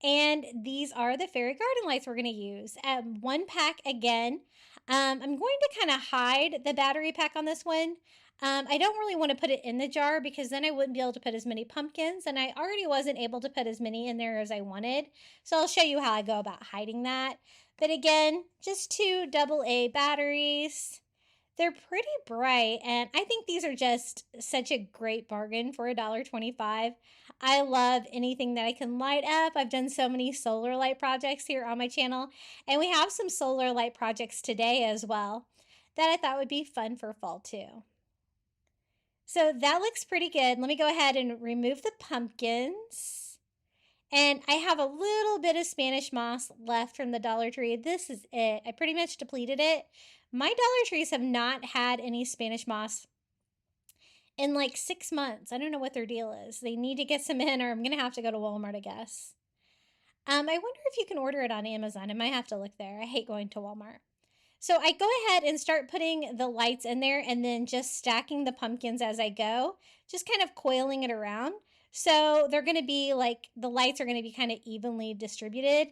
And these are the fairy garden lights we're going to use. One pack again. I'm going to kind of hide the battery pack on this one. I don't really want to put it in the jar because then I wouldn't be able to put as many pumpkins, and I already wasn't able to put as many in there as I wanted. So I'll show you how I go about hiding that. But again, just 2 AA batteries. They're pretty bright, and I think these are just such a great bargain for $1.25. I love anything that I can light up. I've done so many solar light projects here on my channel, and we have some solar light projects today as well that I thought would be fun for fall too. So that looks pretty good. Let me go ahead and remove the pumpkins. And I have a little bit of Spanish moss left from the DollarTree. This is it. I pretty much depleted it. My DollarTrees have not had any Spanish moss in like 6 months. I don't know what their deal is. They need to get some in, or I'm going to have to go to Walmart, I guess. I wonder if you can order it on Amazon. I might have to look there. I hate going to Walmart. So I go ahead and start putting the lights in there and then just stacking the pumpkins as I go, just kind of coiling it around. So they're going to be like, the lights are going to be kind of evenly distributed.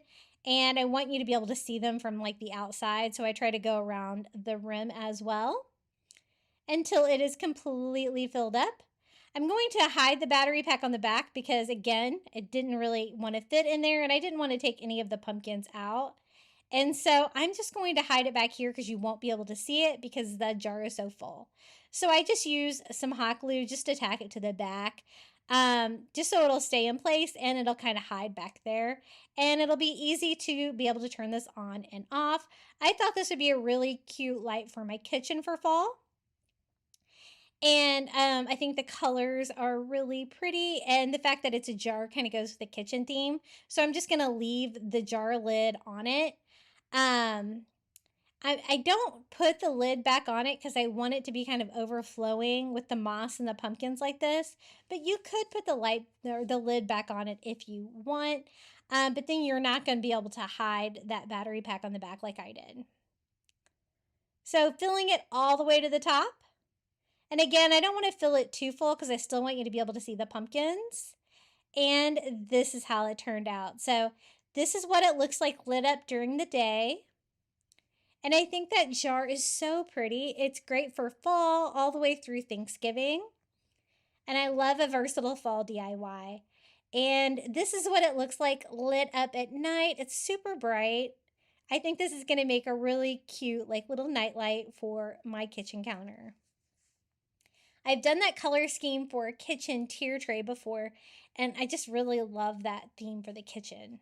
And I want you to be able to see them from like the outside. So I try to go around the rim as well until it is completely filled up. I'm going to hide the battery pack on the back because, again, it didn't really want to fit in there and I didn't want to take any of the pumpkins out. And so I'm just going to hide it back here because you won't be able to see it because the jar is so full. So I just use some hot glue just to tack it to the back, just so it'll stay in place and it'll kind of hide back there. And it'll be easy to be able to turn this on and off. I thought this would be a really cute light for my kitchen for fall. And I think the colors are really pretty, and the fact that it's a jar kind of goes with the kitchen theme. So I'm just going to leave the jar lid on it. I don't put the lid back on it because I want it to be kind of overflowing with the moss and the pumpkins like this. But you could put the lid back on it if you want. But then you're not going to be able to hide that battery pack on the back like I did. So filling it all the way to the top. And again, I don't want to fill it too full because I still want you to be able to see the pumpkins. And this is how it turned out. So this is what it looks like lit up during the day. And I think that jar is so pretty. It's great for fall all the way through Thanksgiving. And I love a versatile fall DIY. And this is what it looks like lit up at night. It's super bright. I think this is going to make a really cute like little nightlight for my kitchen counter. I've done that color scheme for a kitchen tier tray before, and I just really love that theme for the kitchen.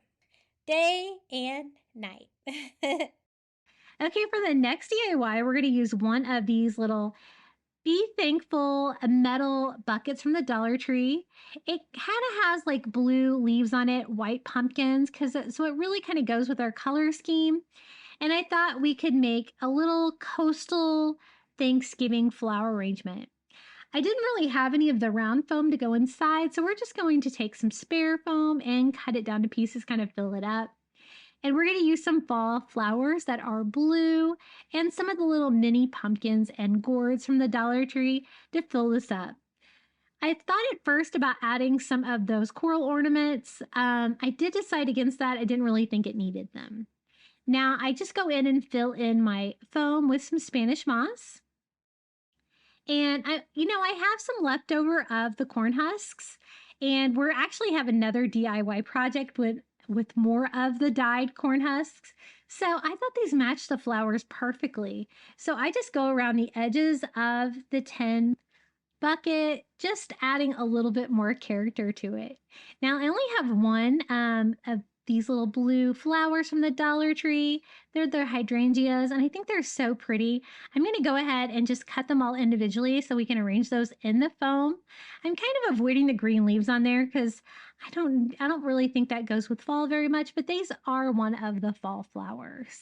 Day and night. Okay, for the next DIY, we're going to use one of these little Be Thankful metal buckets from the Dollar Tree. It kind of has like blue leaves on it, white pumpkins, so it really kind of goes with our color scheme. And I thought we could make a little coastal Thanksgiving flower arrangement. I didn't really have any of the round foam to go inside, so we're just going to take some spare foam and cut it down to pieces, kind of fill it up. And we're going to use some fall flowers that are blue and some of the little mini pumpkins and gourds from the Dollar Tree to fill this up. I thought at first about adding some of those coral ornaments. I did decide against that. I didn't really think it needed them. Now I just go in and fill in my foam with some Spanish moss. And I have some leftover of the corn husks, and we're actually have another DIY project with more of the dyed corn husks. So I thought these matched the flowers perfectly. So I just go around the edges of the tin bucket, just adding a little bit more character to it. Now I only have one of these little blue flowers from the Dollar Tree. They're hydrangeas, and I think they're so pretty. I'm going to go ahead and just cut them all individually so we can arrange those in the foam. I'm kind of avoiding the green leaves on there because I don't really think that goes with fall very much, but these are one of the fall flowers.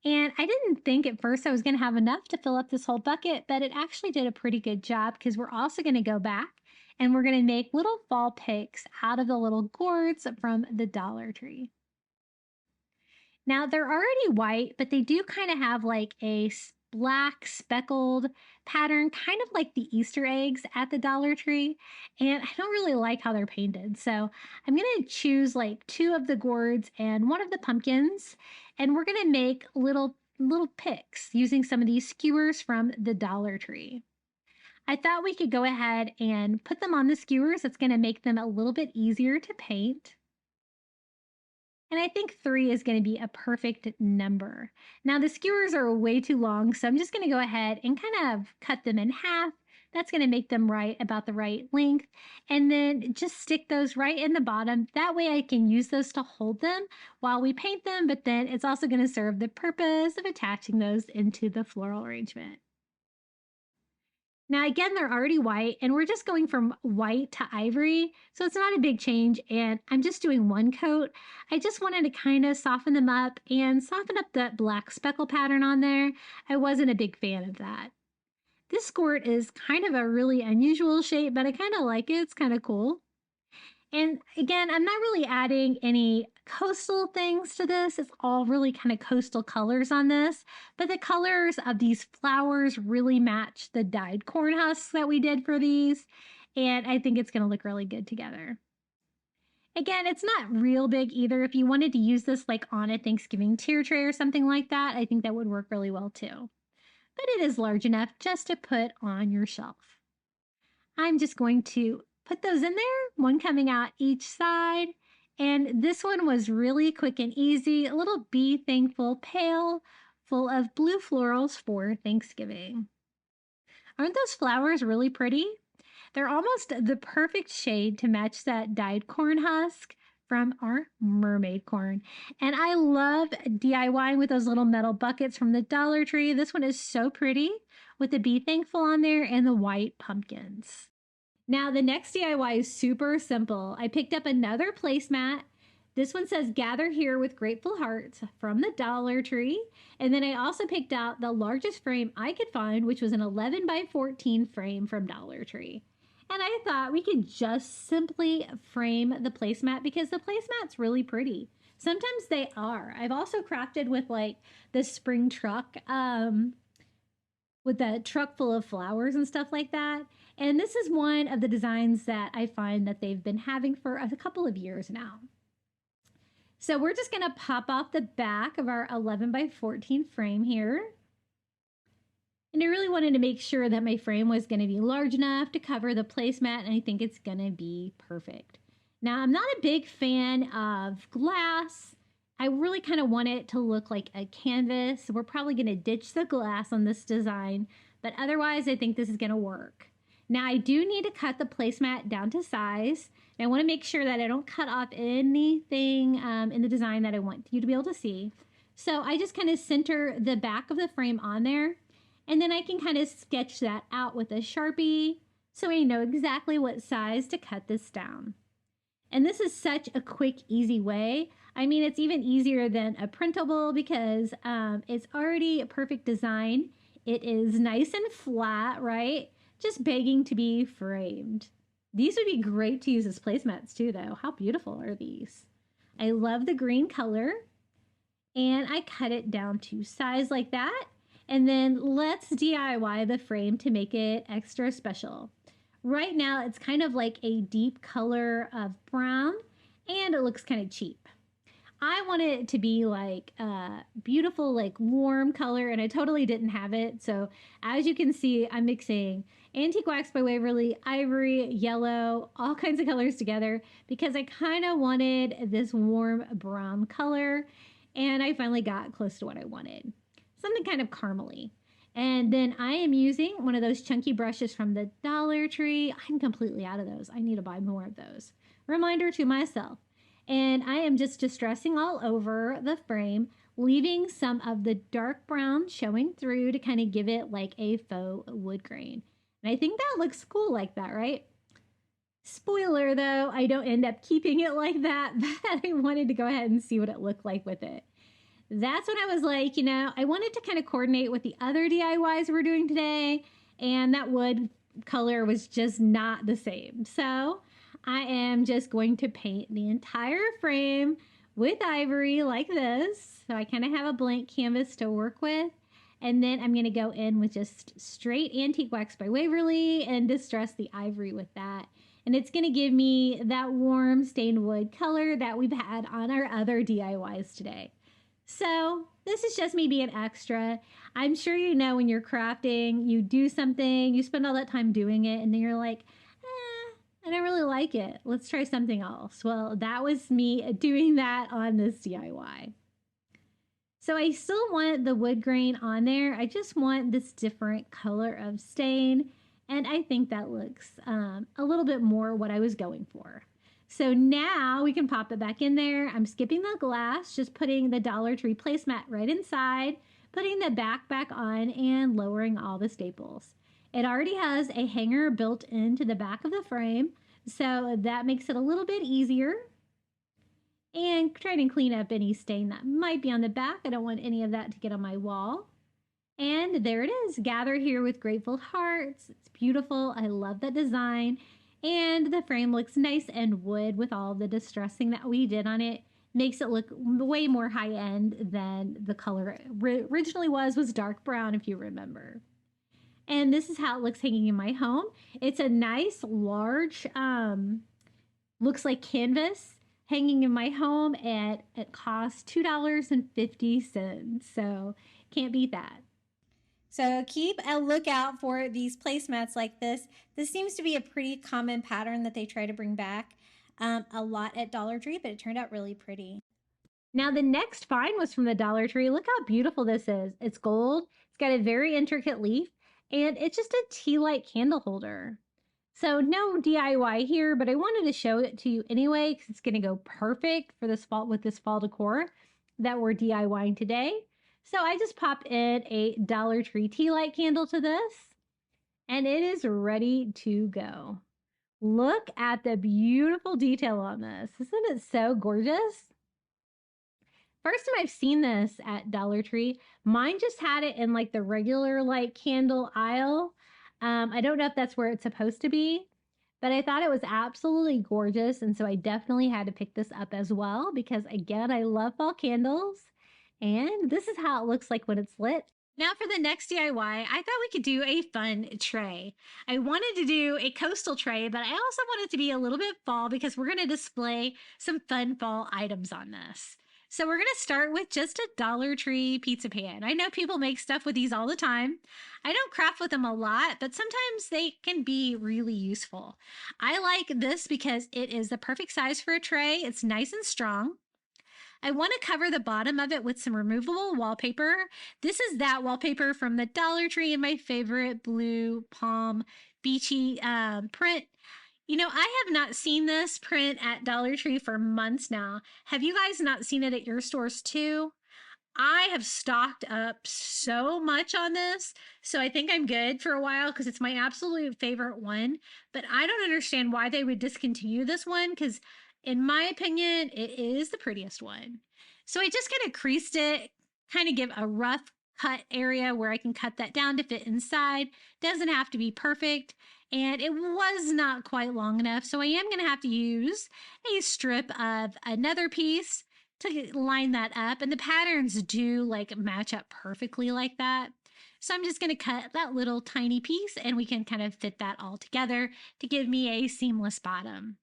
And I didn't think at first I was going to have enough to fill up this whole bucket, but it actually did a pretty good job because we're also going to go back and we're going to make little fall picks out of the little gourds from the Dollar Tree. Now they're already white, but they do kind of have like a black speckled pattern, kind of like the Easter eggs at the Dollar Tree. And I don't really like how they're painted. So I'm going to choose like 2 of the gourds and 1 of the pumpkins. And we're going to make little picks using some of these skewers from the Dollar Tree. I thought we could go ahead and put them on the skewers. It's going to make them a little bit easier to paint. And I think 3 is going to be a perfect number. Now the skewers are way too long, so I'm just going to go ahead and kind of cut them in half. That's going to make them about the right length. And then just stick those right in the bottom. That way I can use those to hold them while we paint them, but then it's also going to serve the purpose of attaching those into the floral arrangement. Now, again, they're already white, and we're just going from white to ivory, so it's not a big change, and I'm just doing 1 coat. I just wanted to kind of soften them up and soften up that black speckle pattern on there. I wasn't a big fan of that. This gourd is kind of a really unusual shape, but I kind of like it. It's kind of cool. And again, I'm not really adding any coastal things to this. It's all really kind of coastal colors on this, but the colors of these flowers really match the dyed corn husks that we did for these. And I think it's going to look really good together. Again, it's not real big either. If you wanted to use this like on a Thanksgiving tier tray or something like that, I think that would work really well too. But it is large enough just to put on your shelf. I'm just going to put those in there, one coming out each side. And this one was really quick and easy, a little Be Thankful pail full of blue florals for Thanksgiving. Aren't those flowers really pretty? They're almost the perfect shade to match that dyed corn husk from our mermaid corn. And I love DIYing with those little metal buckets from the Dollar Tree. This one is so pretty with the Be Thankful on there and the white pumpkins. Now the next DIY is super simple. I picked up another placemat. This one says Gather Here with Grateful Hearts from the Dollar Tree. And then I also picked out the largest frame I could find, which was an 11 by 14 frame from Dollar Tree. And I thought we could just simply frame the placemat because the placemat's really pretty. Sometimes they are. I've also crafted with like the spring truck, with the truck full of flowers and stuff like that. And this is one of the designs that I find that they've been having for a couple of years now. So we're just gonna pop off the back of our 11 by 14 frame here. And I really wanted to make sure that my frame was going to be large enough to cover the placemat, and I think it's going to be perfect. Now, I'm not a big fan of glass. I really kind of want it to look like a canvas. So we're probably going to ditch the glass on this design, but otherwise I think this is going to work. Now, I do need to cut the placemat down to size. And I want to make sure that I don't cut off anything in the design that I want you to be able to see. So I just kind of center the back of the frame on there. And then I can kind of sketch that out with a Sharpie so I know exactly what size to cut this down. And this is such a quick, easy way. I mean, it's even easier than a printable because it's already a perfect design. It is nice and flat, right? Just begging to be framed. These would be great to use as placemats too, though. How beautiful are these? I love the green color. And I cut it down to size like that. And then let's DIY the frame to make it extra special. Right now, it's kind of like a deep color of brown, and it looks kind of cheap. I want it to be like a beautiful, like warm color, and I totally didn't have it. So as you can see, I'm mixing Antique Wax by Waverly, ivory, yellow, all kinds of colors together because I kind of wanted this warm brown color, and I finally got close to what I wanted. Something kind of caramely. And then I am using one of those chunky brushes from the Dollar Tree. I'm completely out of those. I need to buy more of those. Reminder to myself. And I am just distressing all over the frame, leaving some of the dark brown showing through to kind of give it like a faux wood grain. And I think that looks cool like that, right? Spoiler though, I don't end up keeping it like that, but I wanted to go ahead and see what it looked like with it. That's when I was like, you know, I wanted to kind of coordinate with the other DIYs we're doing today, and that wood color was just not the same. So I am just going to paint the entire frame with ivory like this. So I kind of have a blank canvas to work with. And then I'm going to go in with just straight Antique Wax by Waverly and distress the ivory with that. And it's going to give me that warm stained wood color that we've had on our other DIYs today. So this is just me being extra. I'm sure you know when you're crafting, you do something, you spend all that time doing it, and then you're like, I don't really like it. Let's try something else. Well, that was me doing that on this DIY. So I still want the wood grain on there. I just want this different color of stain, and I think that looks a little bit more what I was going for. So now we can pop it back in there. I'm skipping the glass, just putting the Dollar Tree placemat right inside, putting the back on, and lowering all the staples. It already has a hanger built into the back of the frame, so that makes it a little bit easier. And trying to clean up any stain that might be on the back. I don't want any of that to get on my wall. And there it is, gathered here with grateful hearts. It's beautiful. I love that design. And the frame looks nice and wood with all the distressing that we did on it. Makes it look way more high end than the color originally was dark brown, if you remember. And this is how it looks hanging in my home. It's a nice, large, looks like canvas hanging in my home, and it costs $2.50. So can't beat that. So keep a lookout for these placemats like this. This seems to be a pretty common pattern that they try to bring back a lot at DollarTree, but it turned out really pretty. Now the next find was from the Dollar Tree. Look how beautiful this is. It's gold. It's got a very intricate leaf, and it's just a tea light candle holder. So no DIY here, but I wanted to show it to you anyway because it's going to go perfect for this fall with this fall decor that we're DIYing today. So I just popped in a Dollar Tree tea light candle to this, and it is ready to go. Look at the beautiful detail on this. Isn't it so gorgeous? First time I've seen this at Dollar Tree. Mine just had it in like the regular like candle aisle. I don't know if that's where it's supposed to be, but I thought it was absolutely gorgeous. And so I definitely had to pick this up as well because again, I love fall candles. And this is how it looks like when it's lit. Now for the next DIY, I thought we could do a fun tray. I wanted to do a coastal tray, but I also wanted it to be a little bit fall because we're going to display some fun fall items on this. So we're going to start with just a Dollar Tree pizza pan. I know people make stuff with these all the time. I don't craft with them a lot, but sometimes they can be really useful. I like this because it is the perfect size for a tray. It's nice and strong. I want to cover the bottom of it with some removable wallpaper. This is that wallpaper from the Dollar Tree and my favorite blue palm beachy print. You know, I have not seen this print at Dollar Tree for months now. Have you guys not seen it at your stores too? I have stocked up so much on this, so I think I'm good for a while because it's my absolute favorite one. But I don't understand why they would discontinue this one because in my opinion, it is the prettiest one. So I just kind of creased it, kind of give a rough cut area where I can cut that down to fit inside. Doesn't have to be perfect. And it was not quite long enough. So I am going to have to use a strip of another piece to line that up. And the patterns do like match up perfectly like that. So I'm just going to cut that little tiny piece and we can kind of fit that all together to give me a seamless bottom.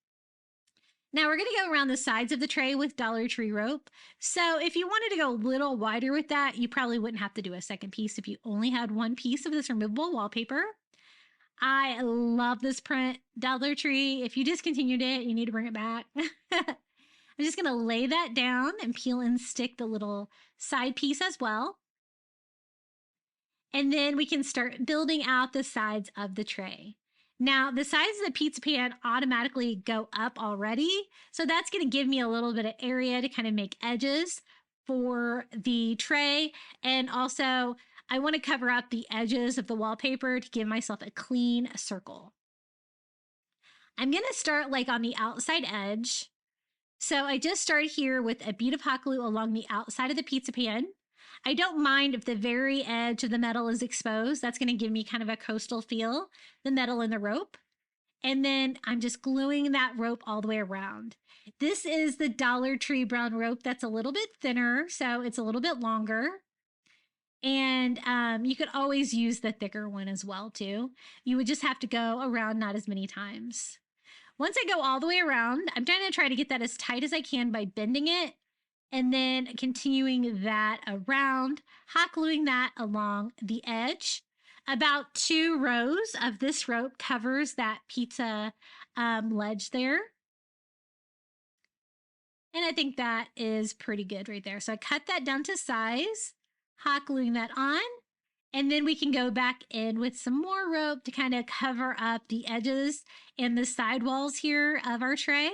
Now we're going to go around the sides of the tray with Dollar Tree rope. So if you wanted to go a little wider with that, you probably wouldn't have to do a second piece if you only had one piece of this removable wallpaper. I love this print. Dollar Tree, if you discontinued it, you need to bring it back. I'm just going to lay that down and peel and stick the little side piece as well. And then we can start building out the sides of the tray. Now, the sides of the pizza pan automatically go up already, so that's going to give me a little bit of area to kind of make edges for the tray. And also, I want to cover up the edges of the wallpaper to give myself a clean circle. I'm going to start like on the outside edge. So I just started here with a bead of hot glue along the outside of the pizza pan. I don't mind if the very edge of the metal is exposed. That's going to give me kind of a coastal feel, the metal and the rope. And then I'm just gluing that rope all the way around. This is the Dollar Tree brown rope that's a little bit thinner, so it's a little bit longer. And you could always use the thicker one as well, too. You would just have to go around not as many times. Once I go all the way around, I'm going to try to get that as tight as I can by bending it. And then continuing that around, hot gluing that along the edge. About 2 rows of this rope covers that pizza ledge there. And I think that is pretty good right there. So I cut that down to size, hot gluing that on, and then we can go back in with some more rope to kind of cover up the edges and the side walls here of our tray.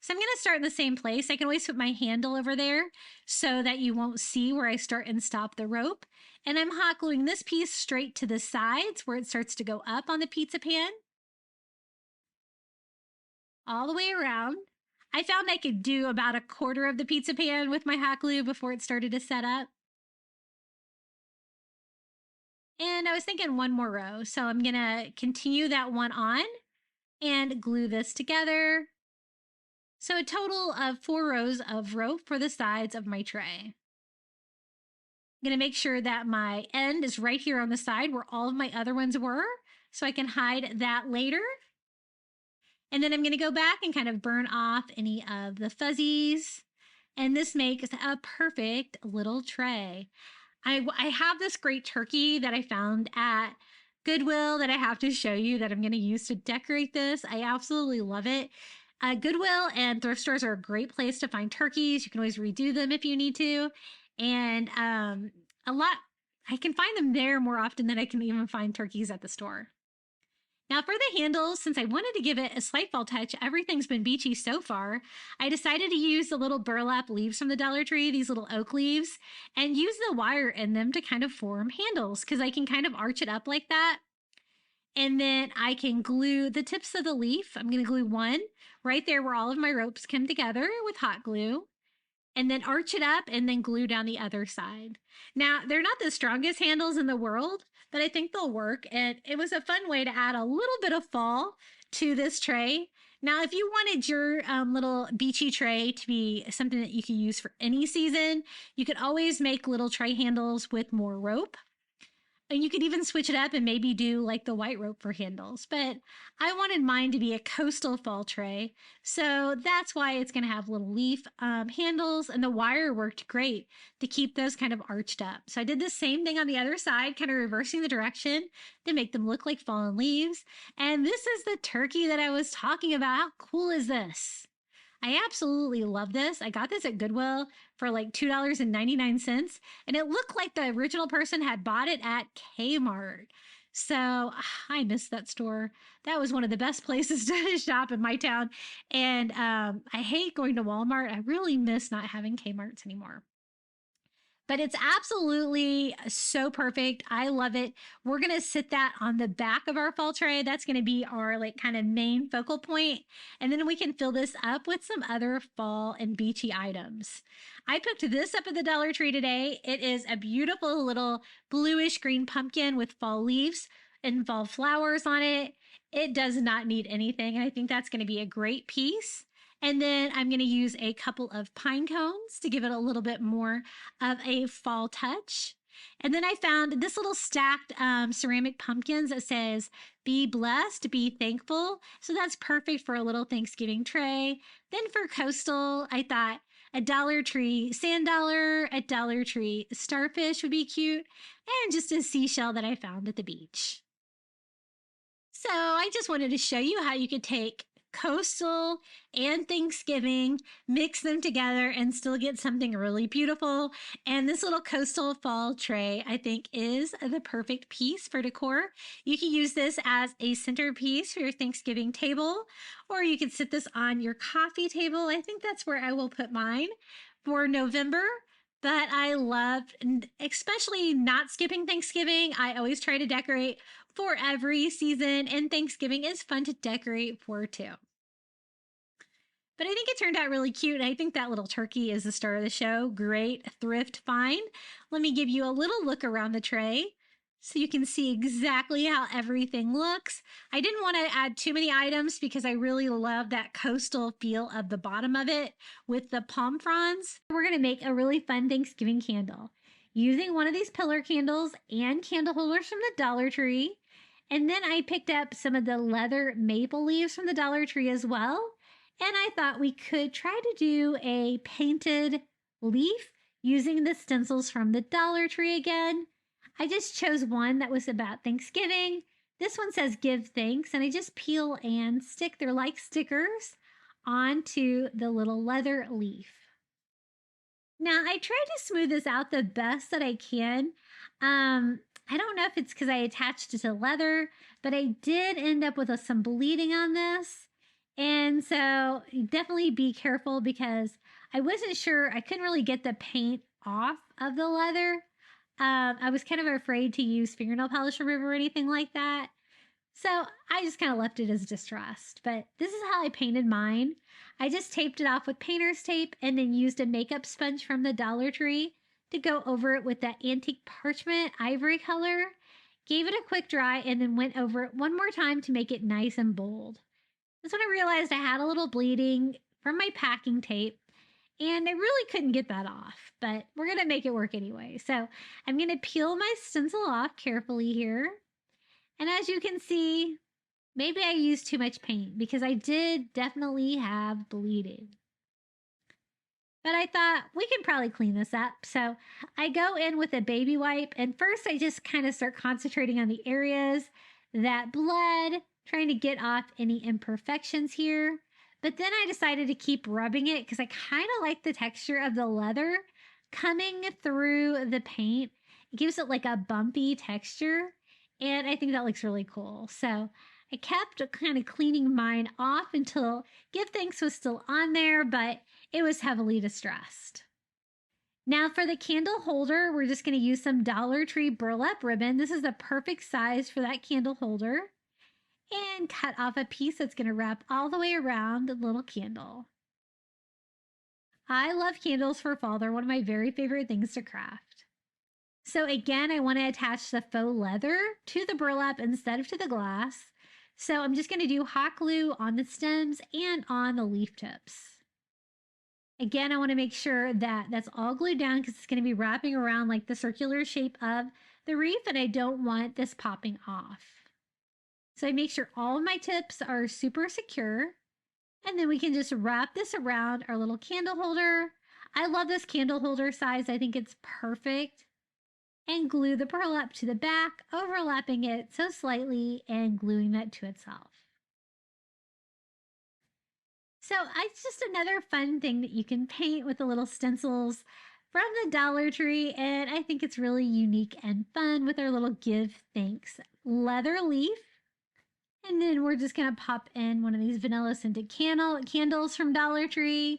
So I'm going to start in the same place. I can always put my handle over there so that you won't see where I start and stop the rope. And I'm hot gluing this piece straight to the sides where it starts to go up on the pizza pan. All the way around. I found I could do about 1/4 of the pizza pan with my hot glue before it started to set up. And I was thinking one more row. So I'm going to continue that one on and glue this together. So a total of 4 rows of rope for the sides of my tray. I'm going to make sure that my end is right here on the side where all of my other ones were, so I can hide that later. And then I'm going to go back and kind of burn off any of the fuzzies. And this makes a perfect little tray. I have this great turkey that I found at Goodwill that I have to show you that I'm going to use to decorate this. I absolutely love it. Goodwill and thrift stores are a great place to find turkeys. You can always redo them if you need to. And I can find them there more often than I can even find turkeys at the store. Now for the handles, since I wanted to give it a slight fall touch, everything's been beachy so far, I decided to use the little burlap leaves from the Dollar Tree, these little oak leaves, and use the wire in them to kind of form handles because I can kind of arch it up like that. And then I can glue the tips of the leaf. I'm going to glue one right there where all of my ropes come together with hot glue, and then arch it up and then glue down the other side. Now, they're not the strongest handles in the world, but I think they'll work. And it was a fun way to add a little bit of fall to this tray. Now, if you wanted your little beachy tray to be something that you could use for any season, you could always make little tray handles with more rope. And you could even switch it up and maybe do like the white rope for handles. But I wanted mine to be a coastal fall tray. So that's why it's going to have little leaf handles, and the wire worked great to keep those kind of arched up. So I did the same thing on the other side, kind of reversing the direction to make them look like fallen leaves. And this is the turkey that I was talking about. How cool is this? I absolutely love this. I got this at Goodwill for like $2.99, and it looked like the original person had bought it at Kmart. So I miss that store. That was one of the best places to shop in my town. And I hate going to Walmart. I really miss not having Kmarts anymore. But it's absolutely so perfect. I love it. We're going to sit that on the back of our fall tray. That's going to be our like kind of main focal point. And then we can fill this up with some other fall and beachy items. I picked this up at the Dollar Tree today. It is a beautiful little bluish green pumpkin with fall leaves and fall flowers on it. It does not need anything. And I think that's going to be a great piece. And then I'm going to use a couple of pine cones to give it a little bit more of a fall touch. And then I found this little stacked ceramic pumpkins that says, "Be blessed, be thankful." So that's perfect for a little Thanksgiving tray. Then for coastal, I thought a Dollar Tree sand dollar, a Dollar Tree starfish would be cute, and just a seashell that I found at the beach. So I just wanted to show you how you could take coastal and Thanksgiving, mix them together and still get something really beautiful. And this little coastal fall tray, I think, is the perfect piece for decor. You can use this as a centerpiece for your Thanksgiving table, or you could sit this on your coffee table. I think that's where I will put mine for November. But I love, especially not skipping Thanksgiving. I always try to decorate for every season, and Thanksgiving is fun to decorate for too. But I think it turned out really cute. I think that little turkey is the star of the show. Great thrift find. Let me give you a little look around the tray so you can see exactly how everything looks. I didn't want to add too many items because I really love that coastal feel of the bottom of it with the palm fronds. We're going to make a really fun Thanksgiving candle using one of these pillar candles and candle holders from the Dollar Tree. And then I picked up some of the leather maple leaves from the Dollar Tree as well. And I thought we could try to do a painted leaf using the stencils from the Dollar Tree again. I just chose one that was about Thanksgiving. This one says "Give Thanks," and I just peel and stick, they're like stickers, onto the little leather leaf. Now, I tried to smooth this out the best that I can. I don't know if it's because I attached it to leather, but I did end up with some bleeding on this. And so definitely be careful because I wasn't sure, I couldn't really get the paint off of the leather. I was kind of afraid to use fingernail polish remover or anything like that. So I just kind of left it as distressed. But this is how I painted mine. I just taped it off with painter's tape and then used a makeup sponge from the Dollar Tree to go over it with that antique parchment ivory color. gave it a quick dry, and then went over it one more time to make it nice and bold. That's when I realized I had a little bleeding from my packing tape, and I really couldn't get that off, but we're going to make it work anyway. So I'm going to peel my stencil off carefully here. And as you can see, maybe I used too much paint because I did definitely have bleeding. But I thought we can probably clean this up. So I go in with a baby wipe, and first I just kind of start concentrating on the areas that bled, trying to get off any imperfections here. But then I decided to keep rubbing it because I kind of like the texture of the leather coming through the paint. It gives it like a bumpy texture, and I think that looks really cool. So I kept kind of cleaning mine off until Give Thanks was still on there, but it was heavily distressed. Now for the candle holder, we're just going to use some DollarTree burlap ribbon. This is the perfect size for that candle holder. And cut off a piece that's going to wrap all the way around the little candle. I love candles for fall. They're one of my very favorite things to craft. So again, I want to attach the faux leather to the burlap instead of to the glass. So I'm just going to do hot glue on the stems and on the leaf tips. Again, I want to make sure that that's all glued down because it's going to be wrapping around like the circular shape of the reef, and I don't want this popping off. So I make sure all of my tips are super secure, and then we can just wrap this around our little candle holder. I love this candle holder size. I think it's perfect. And glue the burlap to the back, overlapping it so slightly and gluing that to itself. So it's just another fun thing that you can paint with the little stencils from the DollarTree, and I think it's really unique and fun with our little Give Thanks leather leaf. And then we're just going to pop in one of these vanilla scented candles from DollarTree,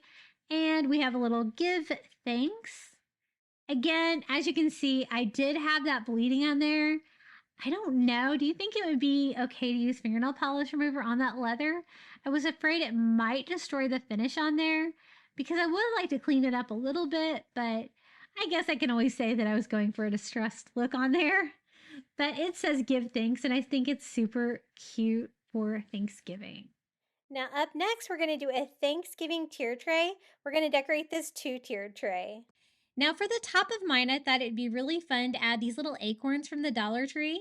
and we have a little Give Thanks. Again, as you can see, I did have that bleeding on there. I don't know. Do you think it would be okay to use fingernail polish remover on that leather? I was afraid it might destroy the finish on there because I would like to clean it up a little bit, but I guess I can always say that I was going for a distressed look on there. But it says Give Thanks, and I think it's super cute for Thanksgiving. Now up next, we're going to do a Thanksgiving tier tray. We're going to decorate this 2-tiered tray. Now for the top of mine, I thought it'd be really fun to add these little acorns from the DollarTree.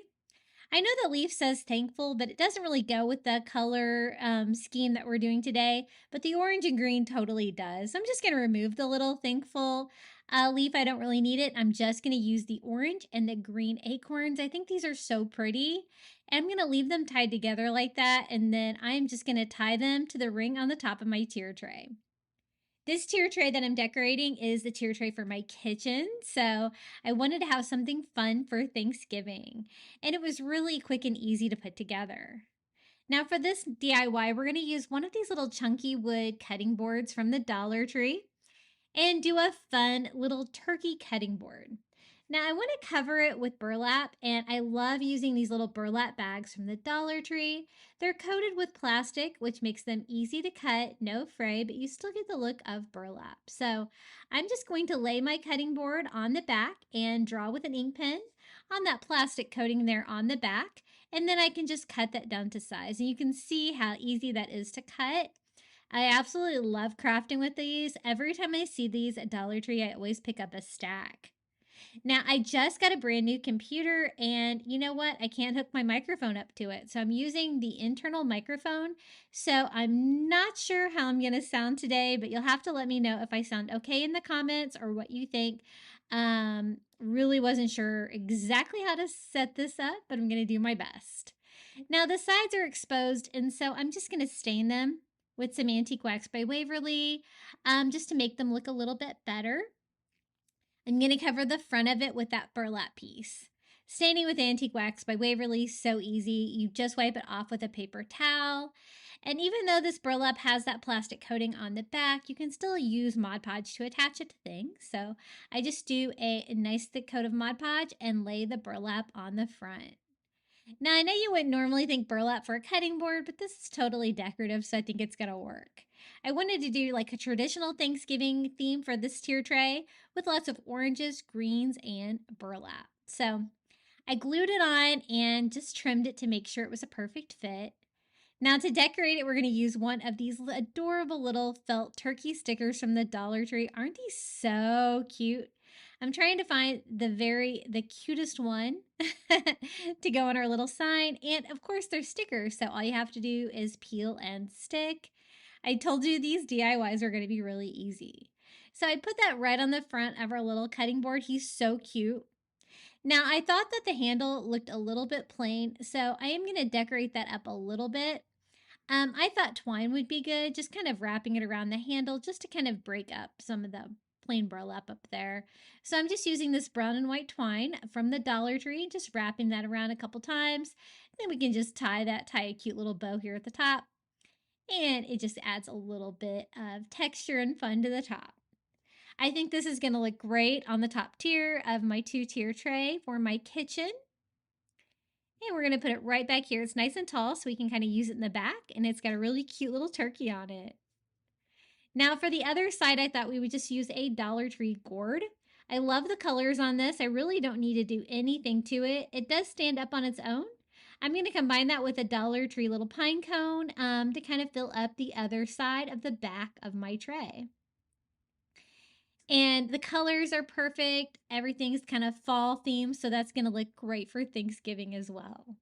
I know the leaf says thankful, but it doesn't really go with the color scheme that we're doing today, but the orange and green totally does. So I'm just going to remove the little thankful leaf. I don't really need it. I'm just going to use the orange and the green acorns. I think these are so pretty. And I'm going to leave them tied together like that, and then I'm just going to tie them to the ring on the top of my tier tray. This tier tray that I'm decorating is the tier tray for my kitchen, so I wanted to have something fun for Thanksgiving, and it was really quick and easy to put together. Now for this DIY, we're going to use one of these little chunky wood cutting boards from the DollarTree and do a fun little turkey cutting board. Now I want to cover it with burlap, and I love using these little burlap bags from the DollarTree. They're coated with plastic, which makes them easy to cut, no fray, but you still get the look of burlap. So I'm just going to lay my cutting board on the back and draw with an ink pen on that plastic coating there on the back, and then I can just cut that down to size. And you can see how easy that is to cut. I absolutely love crafting with these. Every time I see these at DollarTree, I always pick up a stack. Now, I just got a brand new computer, and you know what? I can't hook my microphone up to it. So I'm using the internal microphone. So I'm not sure how I'm going to sound today, but you'll have to let me know if I sound okay in the comments or what you think. Really wasn't sure exactly how to set this up, but I'm going to do my best. Now, the sides are exposed, and so I'm just going to stain them with some Antique Wax by Waverly, just to make them look a little bit better. I'm going to cover the front of it with that burlap piece. Staining with Antique Wax by Waverly, so easy. You just wipe it off with a paper towel. And even though this burlap has that plastic coating on the back, you can still use Mod Podge to attach it to things. So I just do a nice thick coat of Mod Podge and lay the burlap on the front. Now, I know you wouldn't normally think burlap for a cutting board, but this is totally decorative, so I think it's going to work. I wanted to do like a traditional Thanksgiving theme for this tier tray with lots of oranges, greens, and burlap. So I glued it on and just trimmed it to make sure it was a perfect fit. Now to decorate it, we're going to use one of these adorable little felt turkey stickers from the Dollar Tree. Aren't these so cute? I'm trying to find the cutest one to go on our little sign. And of course they're stickers, so all you have to do is peel and stick. I told you these DIYs are going to be really easy. So I put that right on the front of our little cutting board. He's so cute. Now I thought that the handle looked a little bit plain, so I am going to decorate that up a little bit. I thought twine would be good, just kind of wrapping it around the handle just to kind of break up some of the plain burlap up there. So I'm just using this brown and white twine from the Dollar Tree, just wrapping that around a couple times. Then we can just tie a cute little bow here at the top. And it just adds a little bit of texture and fun to the top. I think this is going to look great on the top tier of my 2-tier tray for my kitchen. And we're going to put it right back here. It's nice and tall so we can kind of use it in the back, and it's got a really cute little turkey on it. Now for the other side, I thought we would just use a Dollar Tree gourd. I love the colors on this. I really don't need to do anything to it. It does stand up on its own. I'm going to combine that with a Dollar Tree little pine cone to kind of fill up the other side of the back of my tray. And the colors are perfect. Everything's kind of fall themed, so that's going to look great for Thanksgiving as well.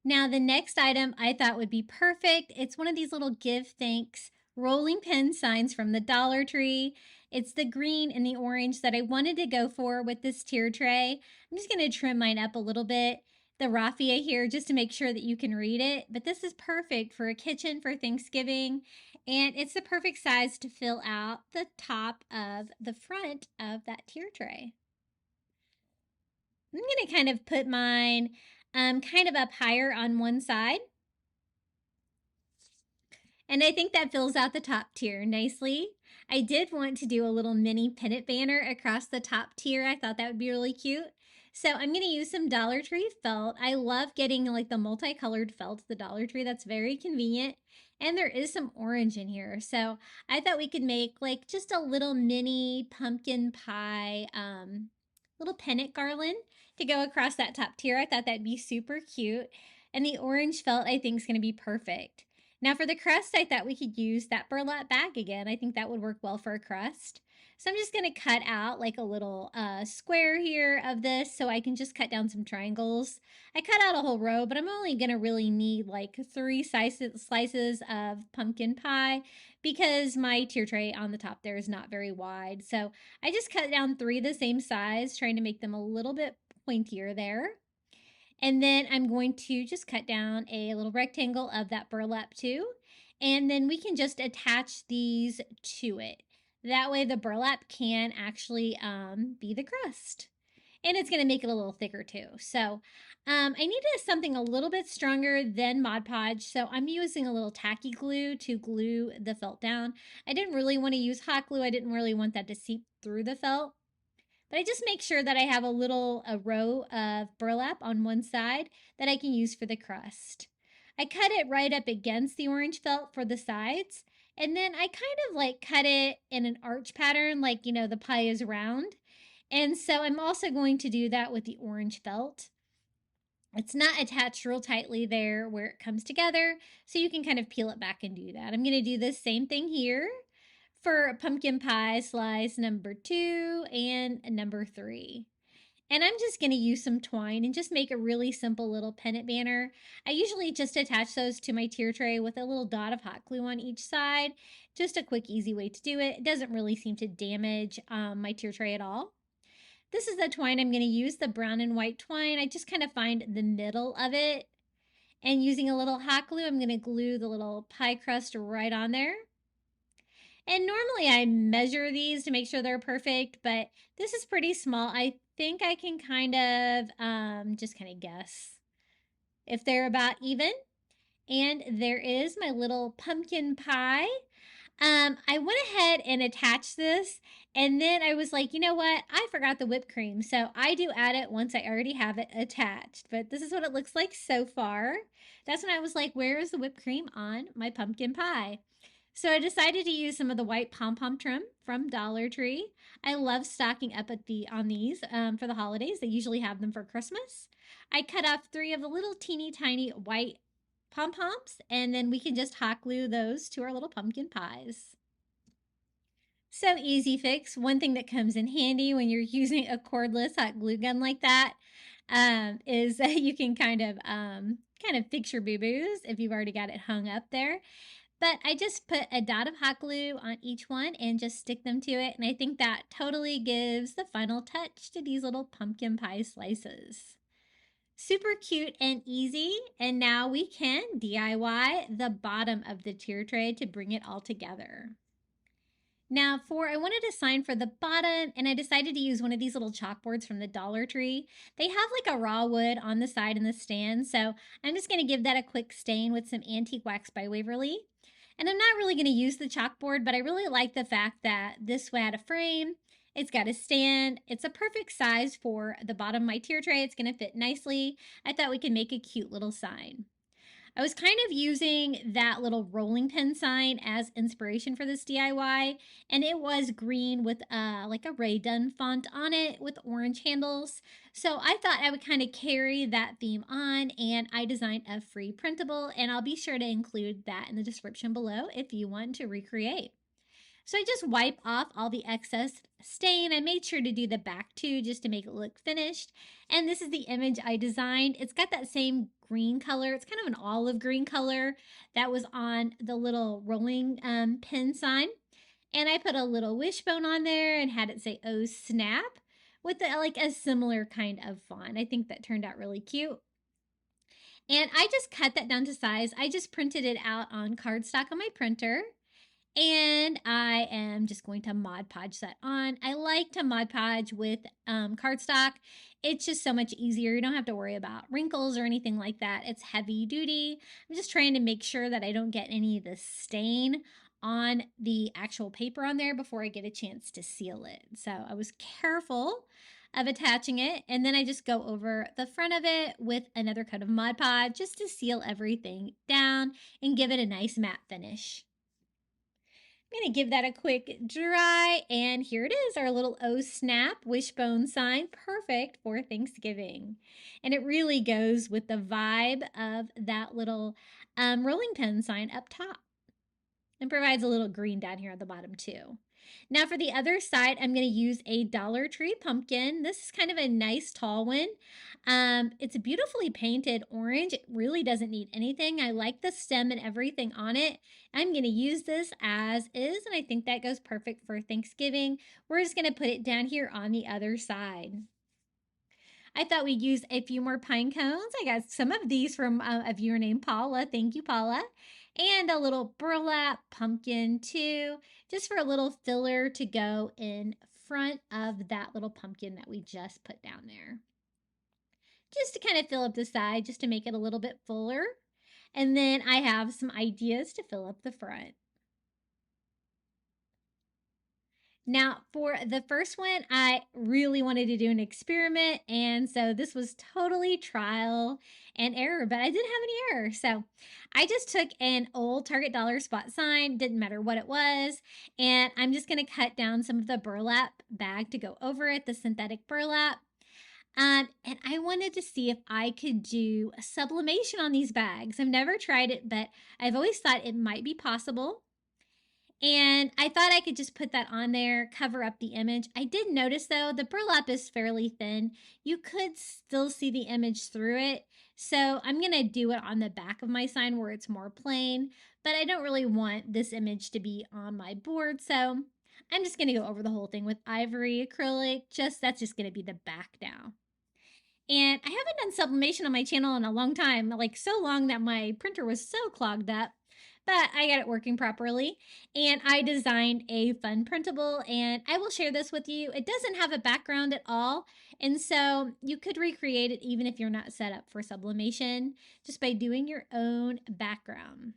Now the next item I thought would be perfect. It's one of these little give thanks rolling pin signs from the Dollar Tree. It's the green and the orange that I wanted to go for with this tier tray. I'm just going to trim mine up a little bit. The raffia here just to make sure that you can read it, but this is perfect for a kitchen for Thanksgiving, and it's the perfect size to fill out the top of the front of that tier tray. I'm going to kind of put mine kind of up higher on one side, and I think that fills out the top tier nicely. I did want to do a little mini pennant banner across the top tier. I thought that would be really cute. So I'm going to use some Dollar Tree felt. I love getting like the multicolored felt at the Dollar Tree. That's very convenient. And there is some orange in here. So I thought we could make like just a little mini pumpkin pie, little pennant garland to go across that top tier. I thought that'd be super cute. And the orange felt I think is going to be perfect. Now for the crust, I thought we could use that burlap bag again. I think that would work well for a crust. So I'm just going to cut out like a little square here of this so I can just cut down some triangles. I cut out a whole row, but I'm only going to really need like 3 slices of pumpkin pie because my tier tray on the top there is not very wide. So I just cut down 3 the same size, trying to make them a little bit pointier there. And then I'm going to just cut down a little rectangle of that burlap too. And then we can just attach these to it. That way the burlap can actually be the crust. And it's going to make it a little thicker too. So I needed something a little bit stronger than Mod Podge. So I'm using a little tacky glue to glue the felt down. I didn't really want to use hot glue. I didn't really want that to seep through the felt. But I just make sure that I have a row of burlap on one side that I can use for the crust. I cut it right up against the orange felt for the sides. And then I kind of like cut it in an arch pattern, like, you know, the pie is round. And so I'm also going to do that with the orange felt. It's not attached real tightly there where it comes together, so you can kind of peel it back and do that. I'm going to do the same thing here for pumpkin pie slice number 2 and number 3. And I'm just going to use some twine and just make a really simple little pennant banner. I usually just attach those to my tier tray with a little dot of hot glue on each side. Just a quick, easy way to do it. It doesn't really seem to damage my tier tray at all. This is the twine I'm going to use, the brown and white twine. I just kind of find the middle of it. And using a little hot glue, I'm going to glue the little pie crust right on there. And normally I measure these to make sure they're perfect, but this is pretty small. I think I can kind of just kind of guess if they're about even. And there is my little pumpkin pie. I went ahead and attached this, and then I was like, you know what? I forgot the whipped cream. So I do add it once I already have it attached, but this is what it looks like so far. That's when I was like, where is the whipped cream on my pumpkin pie? So I decided to use some of the white pom-pom trim from DollarTree. I love stocking up on these for the holidays. They usually have them for Christmas. I cut off 3 of the little teeny tiny white pom-poms, and then we can just hot glue those to our little pumpkin pies. So easy fix. One thing that comes in handy when you're using a cordless hot glue gun like that is that you can kind of fix your boo-boos if you've already got it hung up there. But I just put a dot of hot glue on each one and just stick them to it. And I think that totally gives the final touch to these little pumpkin pie slices. Super cute and easy. And now we can DIY the bottom of the tier tray to bring it all together. Now I wanted a sign for the bottom, and I decided to use one of these little chalkboards from the DollarTree. They have like a raw wood on the side and the stand, so I'm just going to give that a quick stain with some antique wax by Waverly. And I'm not really going to use the chalkboard, but I really like the fact that this had a frame. It's got a stand. It's a perfect size for the bottom of my tier tray. It's going to fit nicely. I thought we could make a cute little sign. I was kind of using that little rolling pin sign as inspiration for this DIY, and it was green with like a Rae Dunn font on it with orange handles. So I thought I would kind of carry that theme on, and I designed a free printable, and I'll be sure to include that in the description below if you want to recreate. So I just wipe off all the excess stain. I made sure to do the back too, just to make it look finished. And this is the image I designed. It's got that same green color. It's kind of an olive green color that was on the little rolling pin sign. And I put a little wishbone on there and had it say, "Oh snap," with like a similar kind of font. I think that turned out really cute. And I just cut that down to size. I just printed it out on cardstock on my printer. And I am just going to Mod Podge that on. I like to Mod Podge with cardstock. It's just so much easier. You don't have to worry about wrinkles or anything like that. It's heavy duty. I'm just trying to make sure that I don't get any of the stain on the actual paper on there before I get a chance to seal it. So I was careful of attaching it, and then I just go over the front of it with another coat of Mod Podge just to seal everything down and give it a nice matte finish. I'm going to give that a quick dry, and here it is, our little "Oh Snap" wishbone sign, perfect for Thanksgiving. And it really goes with the vibe of that little rolling pin sign up top, and provides a little green down here at the bottom too. Now for the other side, I'm going to use a DollarTree pumpkin. This is kind of a nice tall one. It's beautifully painted orange. It really doesn't need anything. I like the stem and everything on it. I'm going to use this as is, and I think that goes perfect for Thanksgiving. We're just going to put it down here on the other side. I thought we'd use a few more pine cones. I got some of these from a viewer named Paula. Thank you, Paula. And a little burlap pumpkin too, just for a little filler to go in front of that little pumpkin that we just put down there. Just to kind of fill up the side, just to make it a little bit fuller. And then I have some ideas to fill up the front. Now, for the first one, I really wanted to do an experiment, and so this was totally trial and error, but I didn't have any error. So I just took an old Target dollar spot sign, didn't matter what it was, and I'm just going to cut down some of the burlap bag to go over it, the synthetic burlap. And I wanted to see if I could do a sublimation on these bags. I've never tried it, but I've always thought it might be possible. And I thought I could just put that on there, cover up the image. I did notice though, the burlap is fairly thin. You could still see the image through it. So I'm gonna do it on the back of my sign where it's more plain, but I don't really want this image to be on my board. So I'm just gonna go over the whole thing with ivory acrylic. That's just gonna be the back now. And I haven't done sublimation on my channel in a long time, like so long that my printer was so clogged up. But I got it working properly, and I designed a fun printable, and I will share this with you. It doesn't have a background at all, and so you could recreate it even if you're not set up for sublimation, just by doing your own background.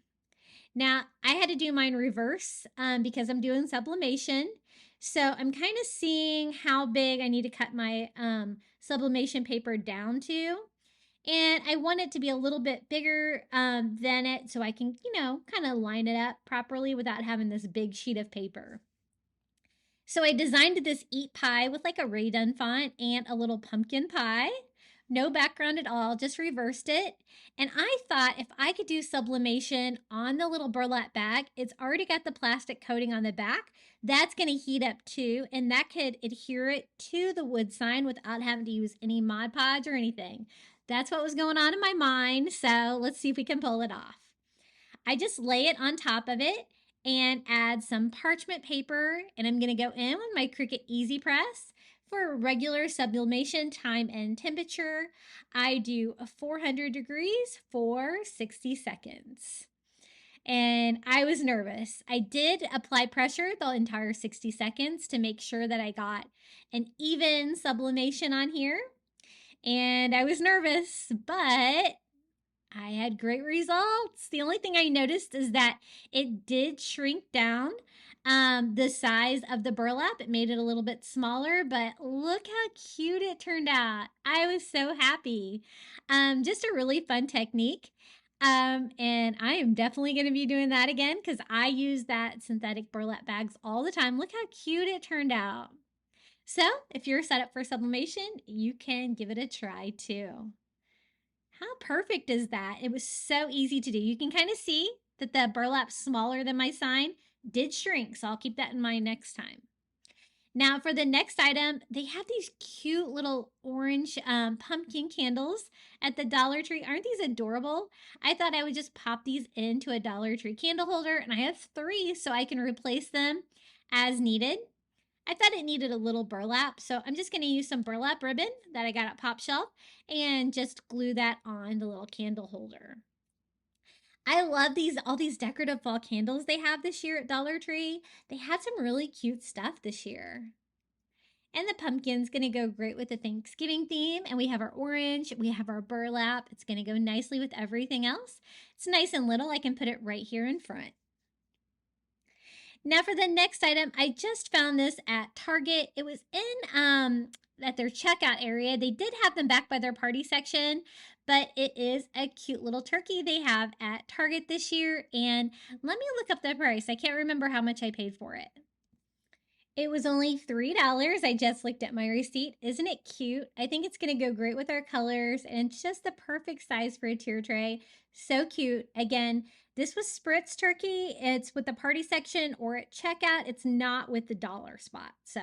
Now, I had to do mine reverse because I'm doing sublimation, so I'm kind of seeing how big I need to cut my sublimation paper down to. And I want it to be a little bit bigger than it so I can, kind of line it up properly without having this big sheet of paper. So I designed this eat pie with like a Ray Dun font and a little pumpkin pie. No background at all, just reversed it. And I thought if I could do sublimation on the little burlap bag, it's already got the plastic coating on the back. That's going to heat up too, and that could adhere it to the wood sign without having to use any Mod Podge or anything. That's what was going on in my mind, so let's see if we can pull it off. I just lay it on top of it and add some parchment paper, and I'm going to go in with my Cricut Easy Press. For regular sublimation time and temperature, I do 400 degrees for 60 seconds. And I was nervous. I did apply pressure the entire 60 seconds to make sure that I got an even sublimation on here. And I was nervous, but I had great results. The only thing I noticed is that it did shrink down the size of the burlap. It made it a little bit smaller, but look how cute it turned out. I was so happy. Just a really fun technique. And I am definitely going to be doing that again because I use that synthetic burlap bags all the time. Look how cute it turned out. So if you're set up for sublimation, you can give it a try too. How perfect is that? It was so easy to do. You can kind of see that the burlap's smaller than my sign did shrink, so I'll keep that in mind next time. Now for the next item, they have these cute little orange pumpkin candles at the Dollar Tree. Aren't these adorable? I thought I would just pop these into a Dollar Tree candle holder, and I have 3 so I can replace them as needed. I thought it needed a little burlap, so I'm just going to use some burlap ribbon that I got at Pop Shelf and just glue that on the little candle holder. I love all these decorative fall candles they have this year at Dollar Tree. They had some really cute stuff this year. And the pumpkin's going to go great with the Thanksgiving theme. And we have our orange, we have our burlap. It's going to go nicely with everything else. It's nice and little. I can put it right here in front. Now for the next item, I just found this at Target. It was in at their checkout area. They did have them back by their party section, but it is a cute little turkey they have at Target this year. And let me look up the price. I can't remember how much I paid for it. It was only $3. I just looked at my receipt. Isn't it cute? I think it's going to go great with our colors, and it's just the perfect size for a tier tray. So cute. Again, this was Spritz turkey. It's with the party section or at checkout. It's not with the dollar spot. So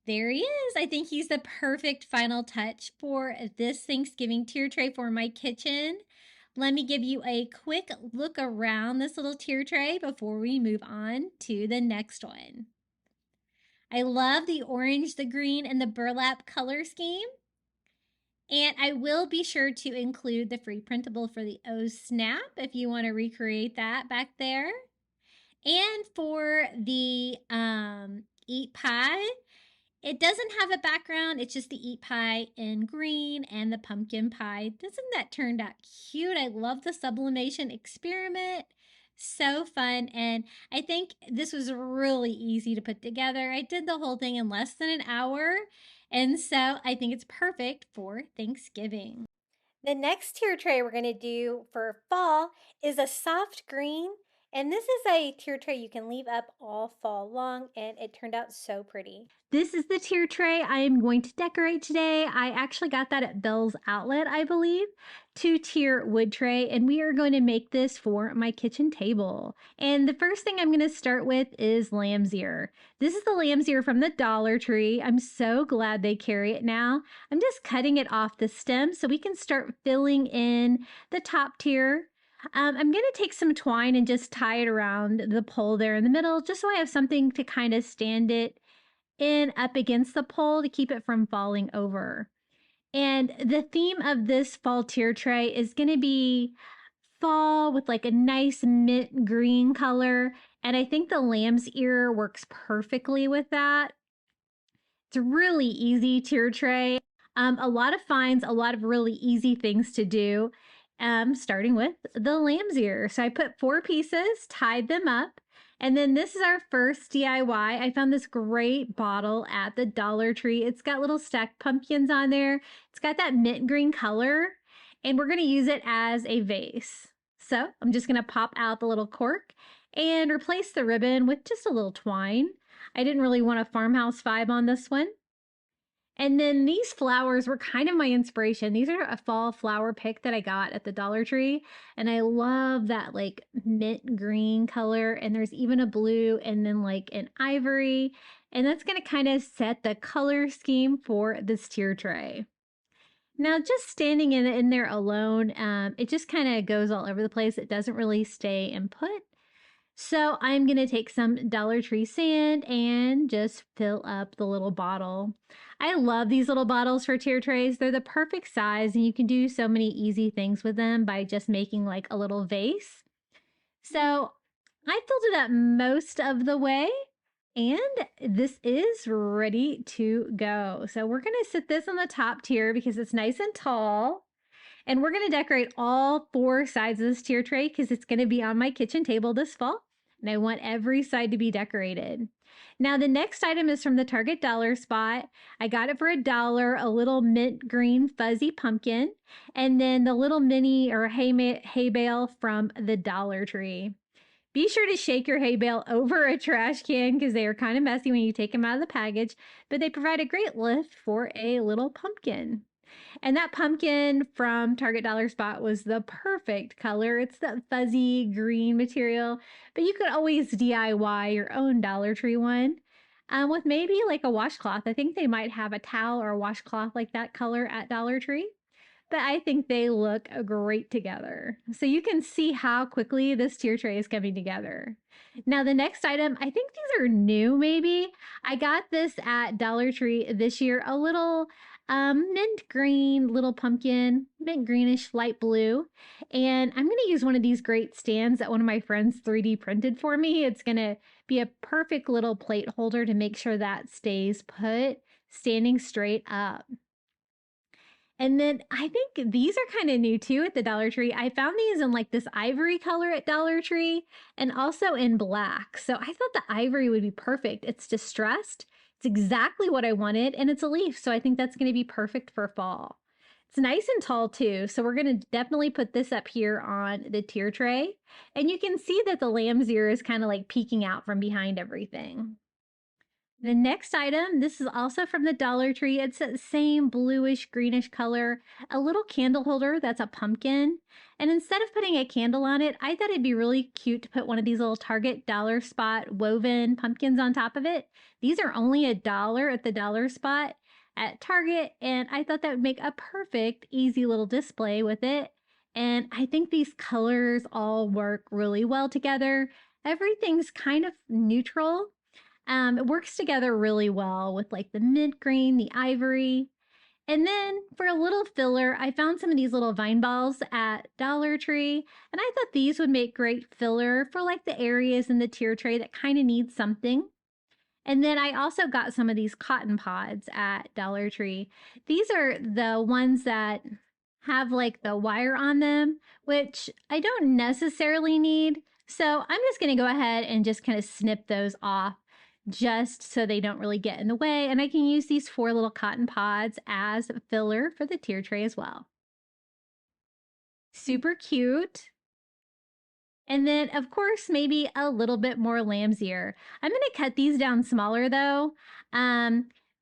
there he is. I think he's the perfect final touch for this Thanksgiving tier tray for my kitchen. Let me give you a quick look around this little tier tray before we move on to the next one. I love the orange, the green, and the burlap color scheme. And I will be sure to include the free printable for the O Snap if you want to recreate that back there. And for the Eat Pie, it doesn't have a background. It's just the Eat Pie in green and the pumpkin pie. Doesn't that turn out cute? I love the sublimation experiment. So fun, and I think this was really easy to put together. I did the whole thing in less than an hour, and so I think it's perfect for Thanksgiving. The next tier tray we're going to do for fall is a soft green, and this is a tier tray you can leave up all fall long, and it turned out so pretty. This is the tier tray I am going to decorate today. I actually got that at Bell's Outlet, I believe. 2-tier wood tray, and we are going to make this for my kitchen table. And the first thing I'm going to start with is lamb's ear. This is the lamb's ear from the Dollar Tree. I'm so glad they carry it now. I'm just cutting it off the stem so we can start filling in the top tier. I'm going to take some twine and just tie it around the pole there in the middle, just so I have something to kind of stand it in up against the pole to keep it from falling over. And the theme of this fall tier tray is going to be fall with like a nice mint green color. And I think the lamb's ear works perfectly with that. It's a really easy tier tray. A lot of finds, a lot of really easy things to do. Starting with the lamb's ear. So I put 4 pieces, tied them up. And then this is our first DIY. I found this great bottle at the Dollar Tree. It's got little stacked pumpkins on there. It's got that mint green color. and we're going to use it as a vase. So I'm just going to pop out the little cork and replace the ribbon with just a little twine. I didn't really want a farmhouse vibe on this one. And then these flowers were kind of my inspiration. These are a fall flower pick that I got at the DollarTree. And I love that like mint green color. And there's even a blue and then like an ivory. And that's going to kind of set the color scheme for this tier tray. Now, just standing in there alone, it just kind of goes all over the place. It doesn't really stay in put. So I'm going to take some DollarTree sand and just fill up the little bottle. I love these little bottles for tier trays. They're the perfect size and you can do so many easy things with them by just making like a little vase. So I filled it up most of the way and this is ready to go. So we're going to sit this on the top tier because it's nice and tall. And we're going to decorate all 4 sides of this tier tray because it's going to be on my kitchen table this fall. And I want every side to be decorated. Now, the next item is from the Target dollar spot. I got it for $1, a little mint green fuzzy pumpkin. And then the little mini or hay bale from the DollarTree. Be sure to shake your hay bale over a trash can because they are kind of messy when you take them out of the package. But they provide a great lift for a little pumpkin. And that pumpkin from Target Dollar Spot was the perfect color. It's that fuzzy green material, but you could always DIY your own DollarTree one with maybe like a washcloth. I think they might have a towel or a washcloth like that color at DollarTree, but I think they look great together. So you can see how quickly this tier tray is coming together. Now the next item, I think these are new maybe. I got this at DollarTree this year, a little mint green little pumpkin, mint greenish light blue. And I'm going to use one of these great stands that one of my friends 3D printed for me. It's going to be a perfect little plate holder to make sure that stays put, standing straight up. And then I think these are kind of new too at the DollarTree. I found these in like this ivory color at DollarTree and also in black. So I thought the ivory would be perfect. It's distressed. It's exactly what I wanted and it's a leaf. So I think that's going to be perfect for fall. It's nice and tall too. So we're going to definitely put this up here on the tier tray. And you can see that the lamb's ear is kind of like peeking out from behind everything. The next item, this is also from the DollarTree. It's that same bluish greenish color, a little candle holder that's a pumpkin. And instead of putting a candle on it, I thought it'd be really cute to put one of these little Target dollar spot woven pumpkins on top of it. These are only $1 at the dollar spot at Target, and I thought that would make a perfect, easy little display with it. And I think these colors all work really well together. Everything's kind of neutral. It works together really well with like the mint green, the ivory. And then for a little filler, I found some of these little vine balls at DollarTree, and I thought these would make great filler for like the areas in the tier tray that kind of need something. And then I also got some of these cotton pods at DollarTree. These are the ones that have like the wire on them, which I don't necessarily need. So I'm just going to go ahead and just kind of snip those off just so they don't really get in the way. And I can use these 4 little cotton pods as filler for the tier tray as well. Super cute. And then, of course, maybe a little bit more lamb's ear. I'm going to cut these down smaller, though.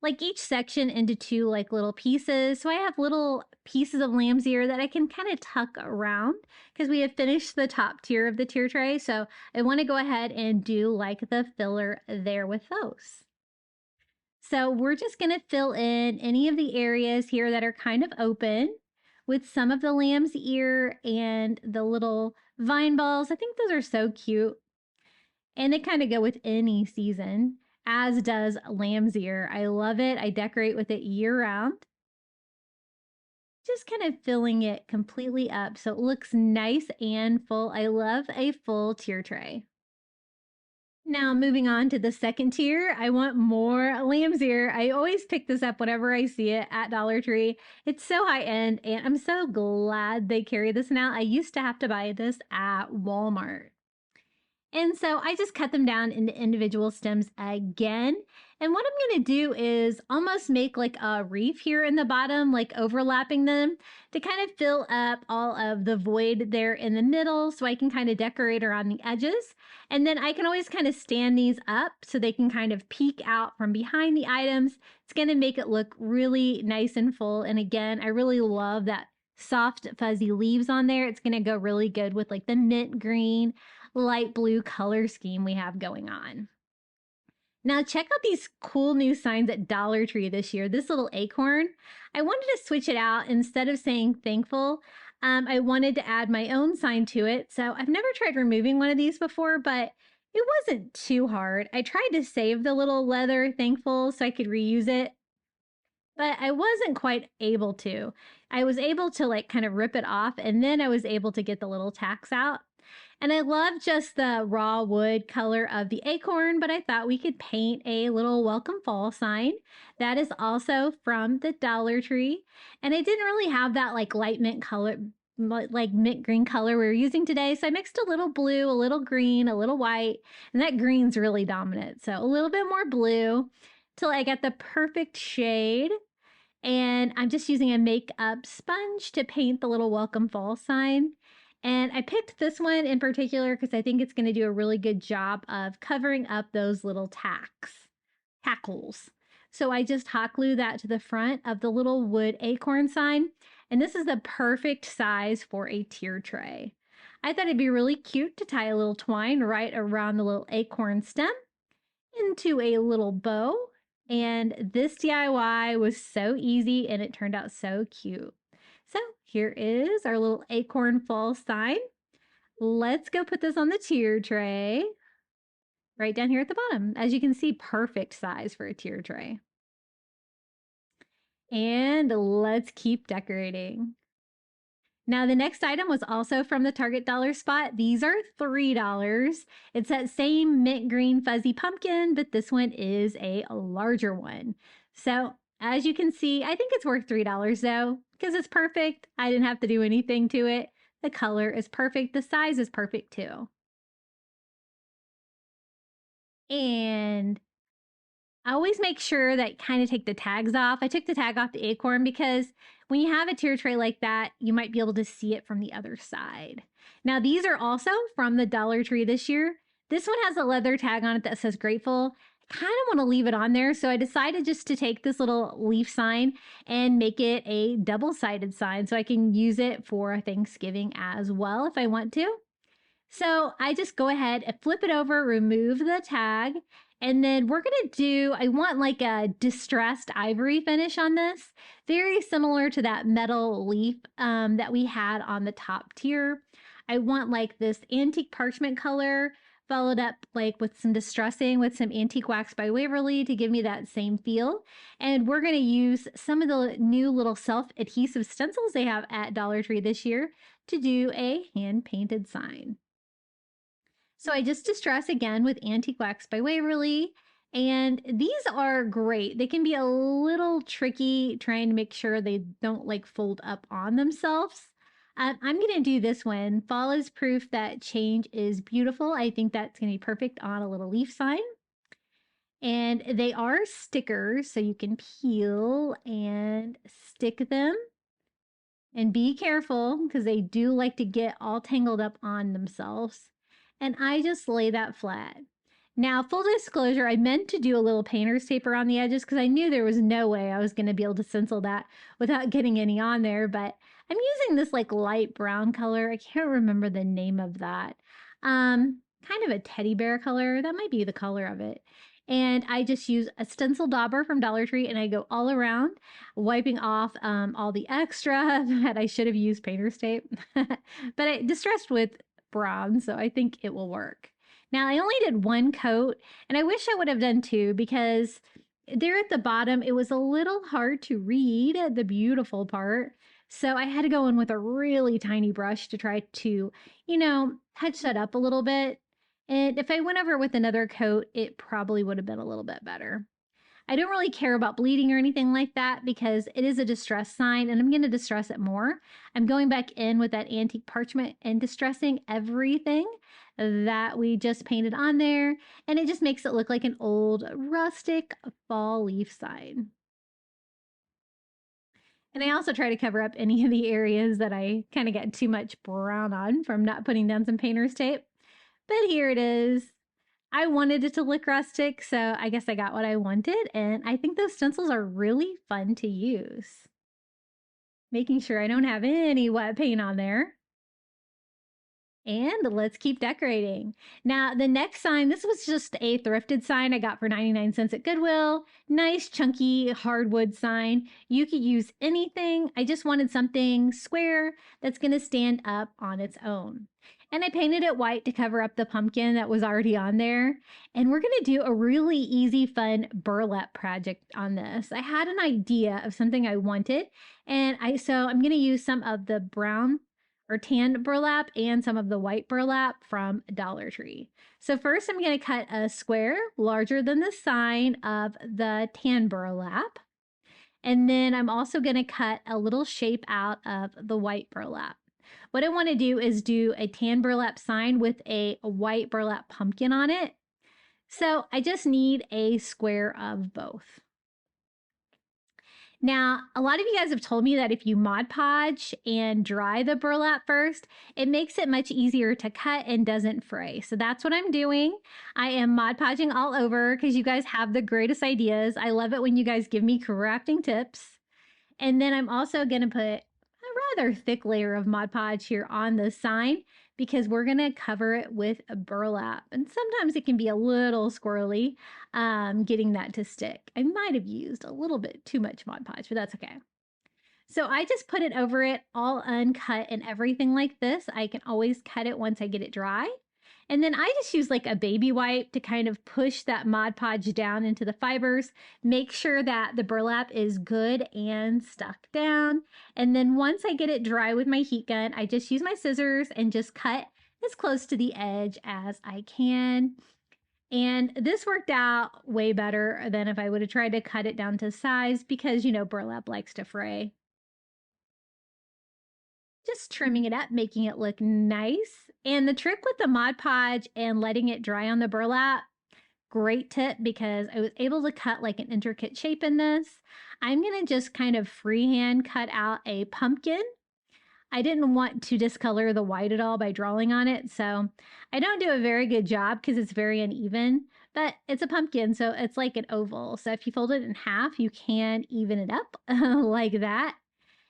Like each section into 2 like little pieces. So I have little pieces of lamb's ear that I can kind of tuck around because we have finished the top tier of the tier tray. So I want to go ahead and do like the filler there with those. So we're just going to fill in any of the areas here that are kind of open with some of the lamb's ear and the little vine balls. I think those are so cute. And they kind of go with any season, as does lamb's ear. I love it. I decorate with it year round. Just kind of filling it completely up so it looks nice and full. I love a full tier tray. Now moving on to the second tier, I want more lamb's ear. I always pick this up whenever I see it at DollarTree. It's so high end and I'm so glad they carry this now. I used to have to buy this at Walmart. And so I just cut them down into individual stems again. And what I'm going to do is almost make like a reef here in the bottom, like overlapping them to kind of fill up all of the void there in the middle so I can kind of decorate around the edges. And then I can always kind of stand these up so they can kind of peek out from behind the items. It's going to make it look really nice and full. And again, I really love that soft fuzzy leaves on there. It's going to go really good with like the mint green, light blue color scheme we have going on. Now check out these cool new signs at DollarTree this year. This little acorn, I wanted to switch it out. Instead of saying thankful, I wanted to add my own sign to it. So I've never tried removing one of these before, but it wasn't too hard. I tried to save the little leather thankful so I could reuse it, but I wasn't quite able to. I was able to like kind of rip it off, and then I was able to get the little tacks out. And I love just the raw wood color of the acorn, but I thought we could paint a little welcome fall sign. That is also from the DollarTree. And I didn't really have that like light mint color, like mint green color we were using today. So I mixed a little blue, a little green, a little white, and that green's really dominant. So a little bit more blue till I got the perfect shade. And I'm just using a makeup sponge to paint the little welcome fall sign. And I picked this one in particular because I think it's going to do a really good job of covering up those little tackles. So I just hot glue that to the front of the little wood acorn sign. And this is the perfect size for a tier tray. I thought it'd be really cute to tie a little twine right around the little acorn stem into a little bow. And this DIY was so easy and it turned out so cute. So here is our little acorn fall sign. Let's go put this on the tier tray right down here at the bottom. As you can see, perfect size for a tier tray. And let's keep decorating. Now the next item was also from the Target dollar spot. These are $3. It's that same mint green fuzzy pumpkin, but this one is a larger one. So as you can see, I think it's worth $3 though, because it's perfect. I didn't have to do anything to it. The color is perfect. The size is perfect too. And I always make sure that kind of take the tags off. I took the tag off the acorn because when you have a tier tray like that, you might be able to see it from the other side. Now these are also from the DollarTree this year. This one has a leather tag on it that says grateful. Kind of want to leave it on there, so I decided just to take this little leaf sign and make it a double-sided sign so I can use it for Thanksgiving as well if I want to. So I just go ahead and flip it over, remove the tag, and then we're going to do, I want like a distressed ivory finish on this, very similar to that metal leaf that we had on the top tier. I want like this antique parchment color, followed up like with some distressing with some antique wax by Waverly to give me that same feel. And we're going to use some of the new little self-adhesive stencils they have at DollarTree this year to do a hand-painted sign. So I just distress again with antique wax by Waverly. And these are great. They can be a little tricky trying to make sure they don't like fold up on themselves. I'm going to do this one. Fall is proof that change is beautiful. I think that's going to be perfect on a little leaf sign. And they are stickers, so you can peel and stick them. And be careful because they do like to get all tangled up on themselves. And I just lay that flat. Now, full disclosure, I meant to do a little painter's tape around the edges because I knew there was no way I was going to be able to stencil that without getting any on there, but I'm using this like light brown color. I can't remember the name of that. Kind of a teddy bear color. That might be the color of it. And I just use a stencil dauber from DollarTree and I go all around, wiping off all the extra that I should have used painter's tape. But I distressed with brown, so I think it will work. Now I only did one coat and I wish I would have done two because there at the bottom it was a little hard to read the beautiful part. So I had to go in with a really tiny brush to try to, you know, touch that up a little bit. And if I went over with another coat, it probably would have been a little bit better. I don't really care about bleeding or anything like that because it is a distress sign and I'm going to distress it more. I'm going back in with that antique parchment and distressing everything that we just painted on there, and it just makes it look like an old rustic fall leaf sign. And I also try to cover up any of the areas that I kind of get too much brown on from not putting down some painter's tape. But here it is. I wanted it to look rustic, so I guess I got what I wanted, and I think those stencils are really fun to use. Making sure I don't have any wet paint on there. And let's keep decorating. Now, the next sign, this was just a thrifted sign I got for 99 cents at Goodwill. Nice, chunky hardwood sign. You could use anything. I just wanted something square that's going to stand up on its own. And I painted it white to cover up the pumpkin that was already on there. And we're going to do a really easy, fun burlap project on this. I had an idea of something I wanted, and so I'm going to use some of the brown or tan burlap and some of the white burlap from DollarTree. So first I'm going to cut a square larger than the sign of the tan burlap. And then I'm also going to cut a little shape out of the white burlap. What I want to do is do a tan burlap sign with a white burlap pumpkin on it. So I just need a square of both. Now, a lot of you guys have told me that if you Mod Podge and dry the burlap first, it makes it much easier to cut and doesn't fray. So that's what I'm doing. I am Mod Podging all over because you guys have the greatest ideas. I love it when you guys give me crafting tips. And then I'm also going to put a rather thick layer of Mod Podge here on the sign because we're going to cover it with a burlap. And sometimes it can be a little squirrely getting that to stick. I might have used a little bit too much Mod Podge, but that's okay. So I just put it over it all uncut and everything like this. I can always cut it once I get it dry. And then I just use like a baby wipe to kind of push that Mod Podge down into the fibers, make sure that the burlap is good and stuck down. And then once I get it dry with my heat gun, I just use my scissors and just cut as close to the edge as I can. And this worked out way better than if I would have tried to cut it down to size because, you know, burlap likes to fray. Just trimming it up, making it look nice. And the trick with the Mod Podge and letting it dry on the burlap, great tip because I was able to cut like an intricate shape in this. I'm going to just kind of freehand cut out a pumpkin. I didn't want to discolor the white at all by drawing on it, so I don't do a very good job because it's very uneven, but it's a pumpkin, so it's like an oval. So if you fold it in half, you can even it up like that.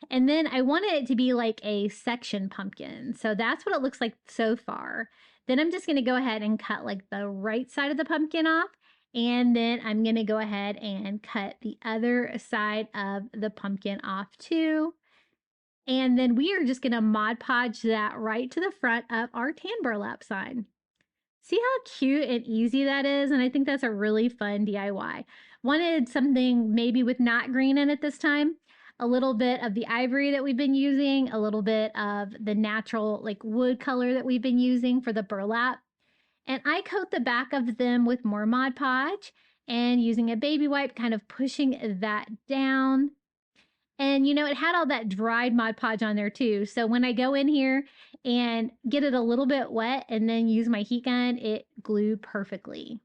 And then I wanted it to be like a section pumpkin. So that's what it looks like so far. Then I'm just going to go ahead and cut like the right side of the pumpkin off. And then I'm going to go ahead and cut the other side of the pumpkin off too. And then we are just going to Mod Podge that right to the front of our tan burlap sign. See how cute and easy that is? And I think that's a really fun DIY. Wanted something maybe with not green in it this time. A little bit of the ivory that we've been using, a little bit of the natural like wood color that we've been using for the burlap. And I coat the back of them with more Mod Podge and using a baby wipe, kind of pushing that down. And you know, it had all that dried Mod Podge on there too. So when I go in here and get it a little bit wet and then use my heat gun, it glued perfectly.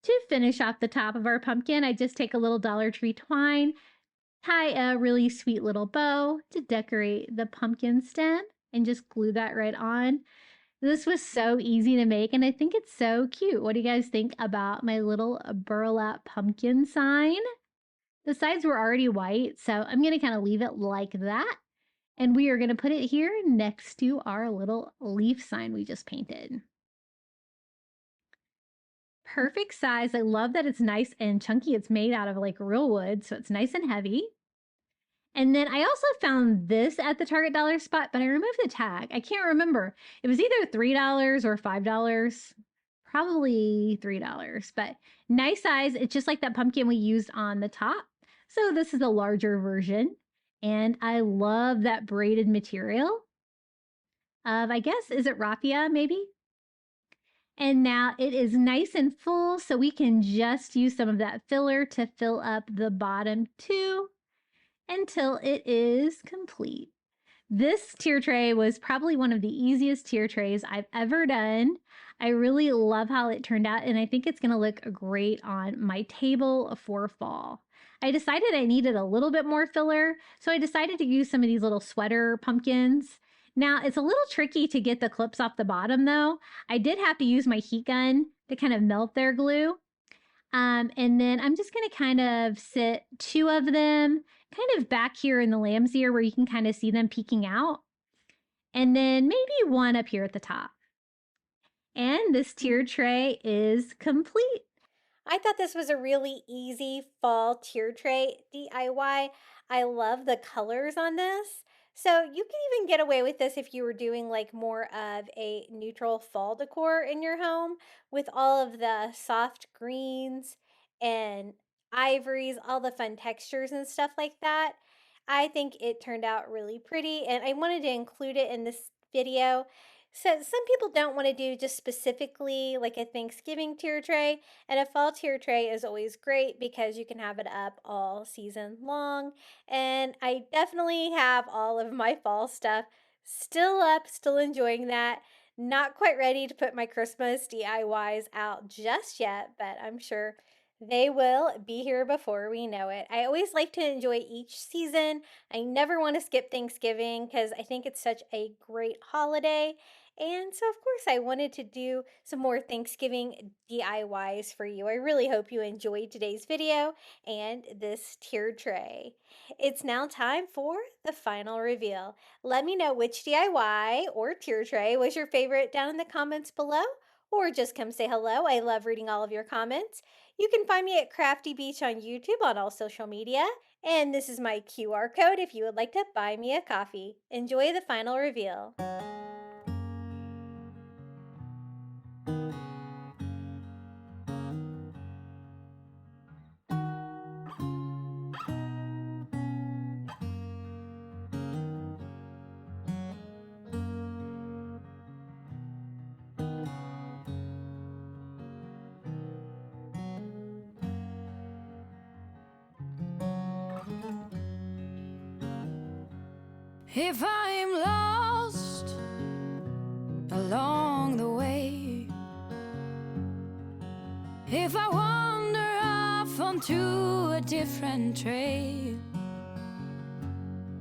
To finish off the top of our pumpkin, I just take a little DollarTree twine, tie a really sweet little bow to decorate the pumpkin stem and just glue that right on. This was so easy to make and I think it's so cute. What do you guys think about my little burlap pumpkin sign? The sides were already white, so I'm going to kind of leave it like that. And we are going to put it here next to our little leaf sign we just painted. Perfect size. I love that it's nice and chunky. It's made out of like real wood, so it's nice and heavy. And then I also found this at the Target dollar spot, but I removed the tag. I can't remember. It was either $3 or $5. Probably $3, but nice size. It's just like that pumpkin we used on the top. So this is a larger version. And I love that braided material of, I guess, is it Raffia maybe? And now it is nice and full, so we can just use some of that filler to fill up the bottom too until it is complete. This tier tray was probably one of the easiest tier trays I've ever done. I really love how it turned out, and I think it's going to look great on my table for fall. I decided I needed a little bit more filler, so I decided to use some of these little sweater pumpkins. Now, it's a little tricky to get the clips off the bottom, though. I did have to use my heat gun to kind of melt their glue. And then I'm just going to kind of sit 2 of them kind of back here in the lamb's ear where you can kind of see them peeking out. And then maybe 1 up here at the top. And this tier tray is complete. I thought this was a really easy fall tier tray DIY. I love the colors on this. So you can even get away with this if you were doing like more of a neutral fall decor in your home with all of the soft greens and ivories, all the fun textures and stuff like that. I think it turned out really pretty, and I wanted to include it in this video. So some people don't want to do just specifically like a Thanksgiving tier tray, and a fall tier tray is always great because you can have it up all season long. And I definitely have all of my fall stuff still up, still enjoying that. Not quite ready to put my Christmas DIYs out just yet, but I'm sure they will be here before we know it. I always like to enjoy each season. I never want to skip Thanksgiving because I think it's such a great holiday. And so, of course, I wanted to do some more Thanksgiving DIYs for you. I really hope you enjoyed today's video and this tier tray. It's now time for the final reveal. Let me know which DIY or tier tray was your favorite down in the comments below, or just come say hello. I love reading all of your comments. You can find me at Crafty Beach on YouTube on all social media. And this is my QR code if you would like to buy me a coffee. Enjoy the final reveal. If I'm lost along the way, if I wander off onto a different trail,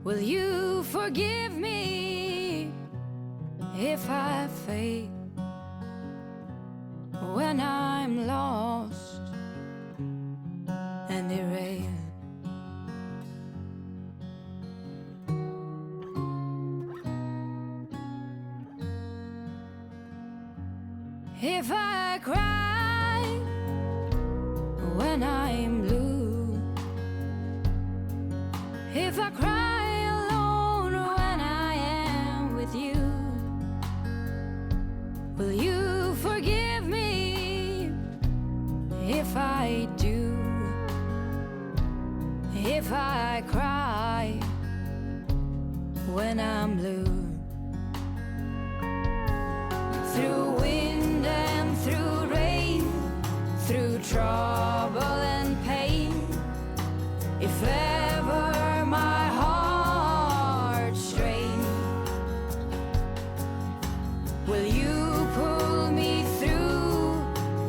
will you forgive me if I fail when I'm lost and derailed? If I cry when I'm blue, if I cry alone when I am with you, will you forgive me if I do? If I cry when I'm blue, through wind and through rain, through trouble and pain, if ever my heart strains, will you pull me through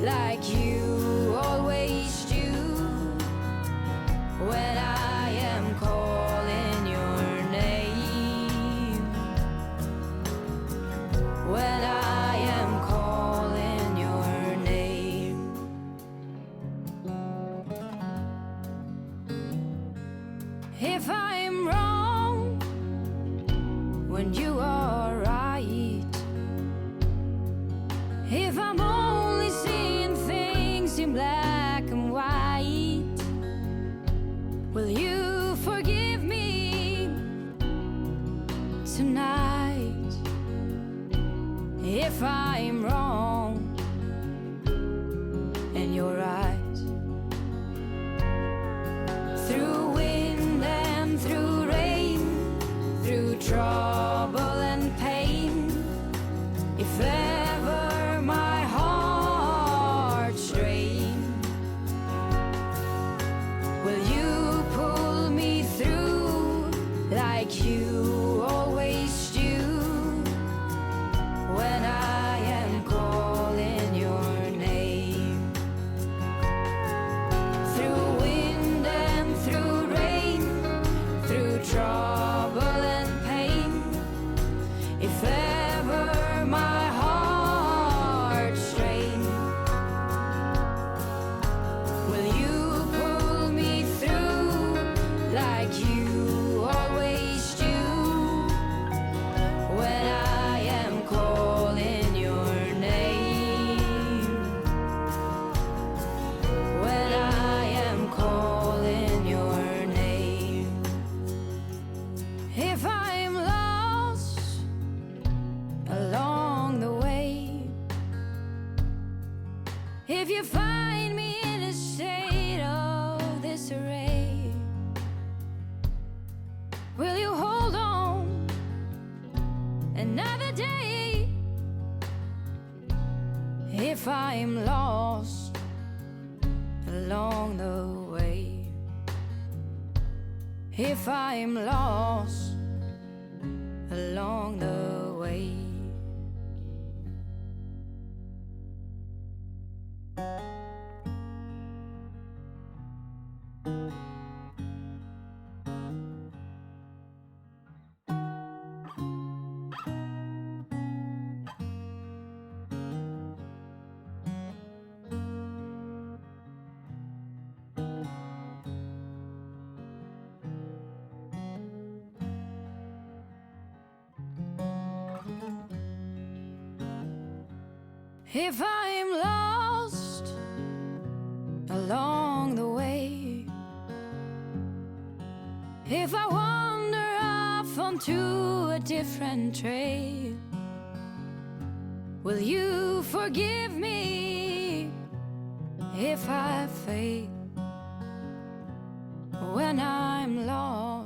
like you always do when I am calling your name, when I am calling your name? If I'm wrong when you are right, if I'm only seeing things in black and white, will you forgive me tonight? If I'm wrong and you're right, through wind and through rain, through trouble and pain, if ever my heart strains, will you pull me through like you always do when I am calling you find me in a state of disarray, will you hold on another day? If I'm lost along the way, if I'm lost along the way. If I'm lost along the way, if I wander off onto a different trail, will you forgive me if I fail when I'm lost?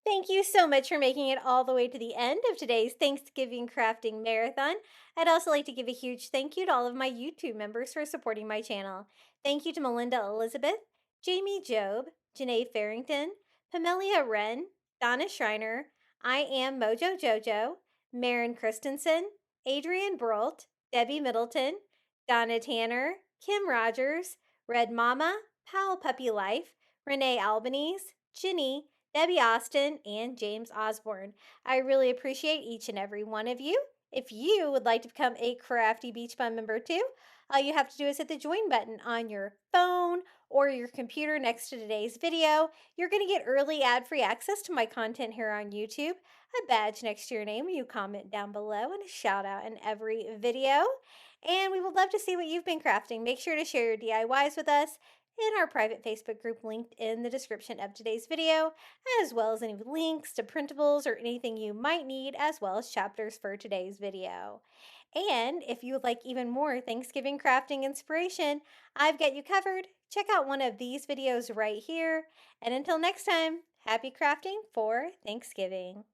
Thank you so much for making it all the way to the end of today's Thanksgiving crafting marathon. I'd also like to give a huge thank you to all of my YouTube members for supporting my channel. Thank you to Melinda Elizabeth, Jamie Job, Janae Farrington, Pamelia Wren, Donna Schreiner, I Am Mojo Jojo, Marin Christensen, Adrian Brolt, Debbie Middleton, Donna Tanner, Kim Rogers, Red Mama, Pal Puppy Life, Renee Albanese, Ginny, Debbie Austin, and James Osborne. I really appreciate each and every one of you. If you would like to become a Crafty Beach Bum member too, all you have to do is hit the join button on your phone or your computer next to today's video. You're going to get early ad-free access to my content here on YouTube, a badge next to your name when you comment down below, and a shout out in every video. And we would love to see what you've been crafting. Make sure to share your DIYs with us in our private Facebook group linked in the description of today's video, as well as any links to printables or anything you might need, as well as chapters for today's video. And if you would like even more Thanksgiving crafting inspiration, I've got you covered. Check out one of these videos right here. And until next time, happy crafting for Thanksgiving.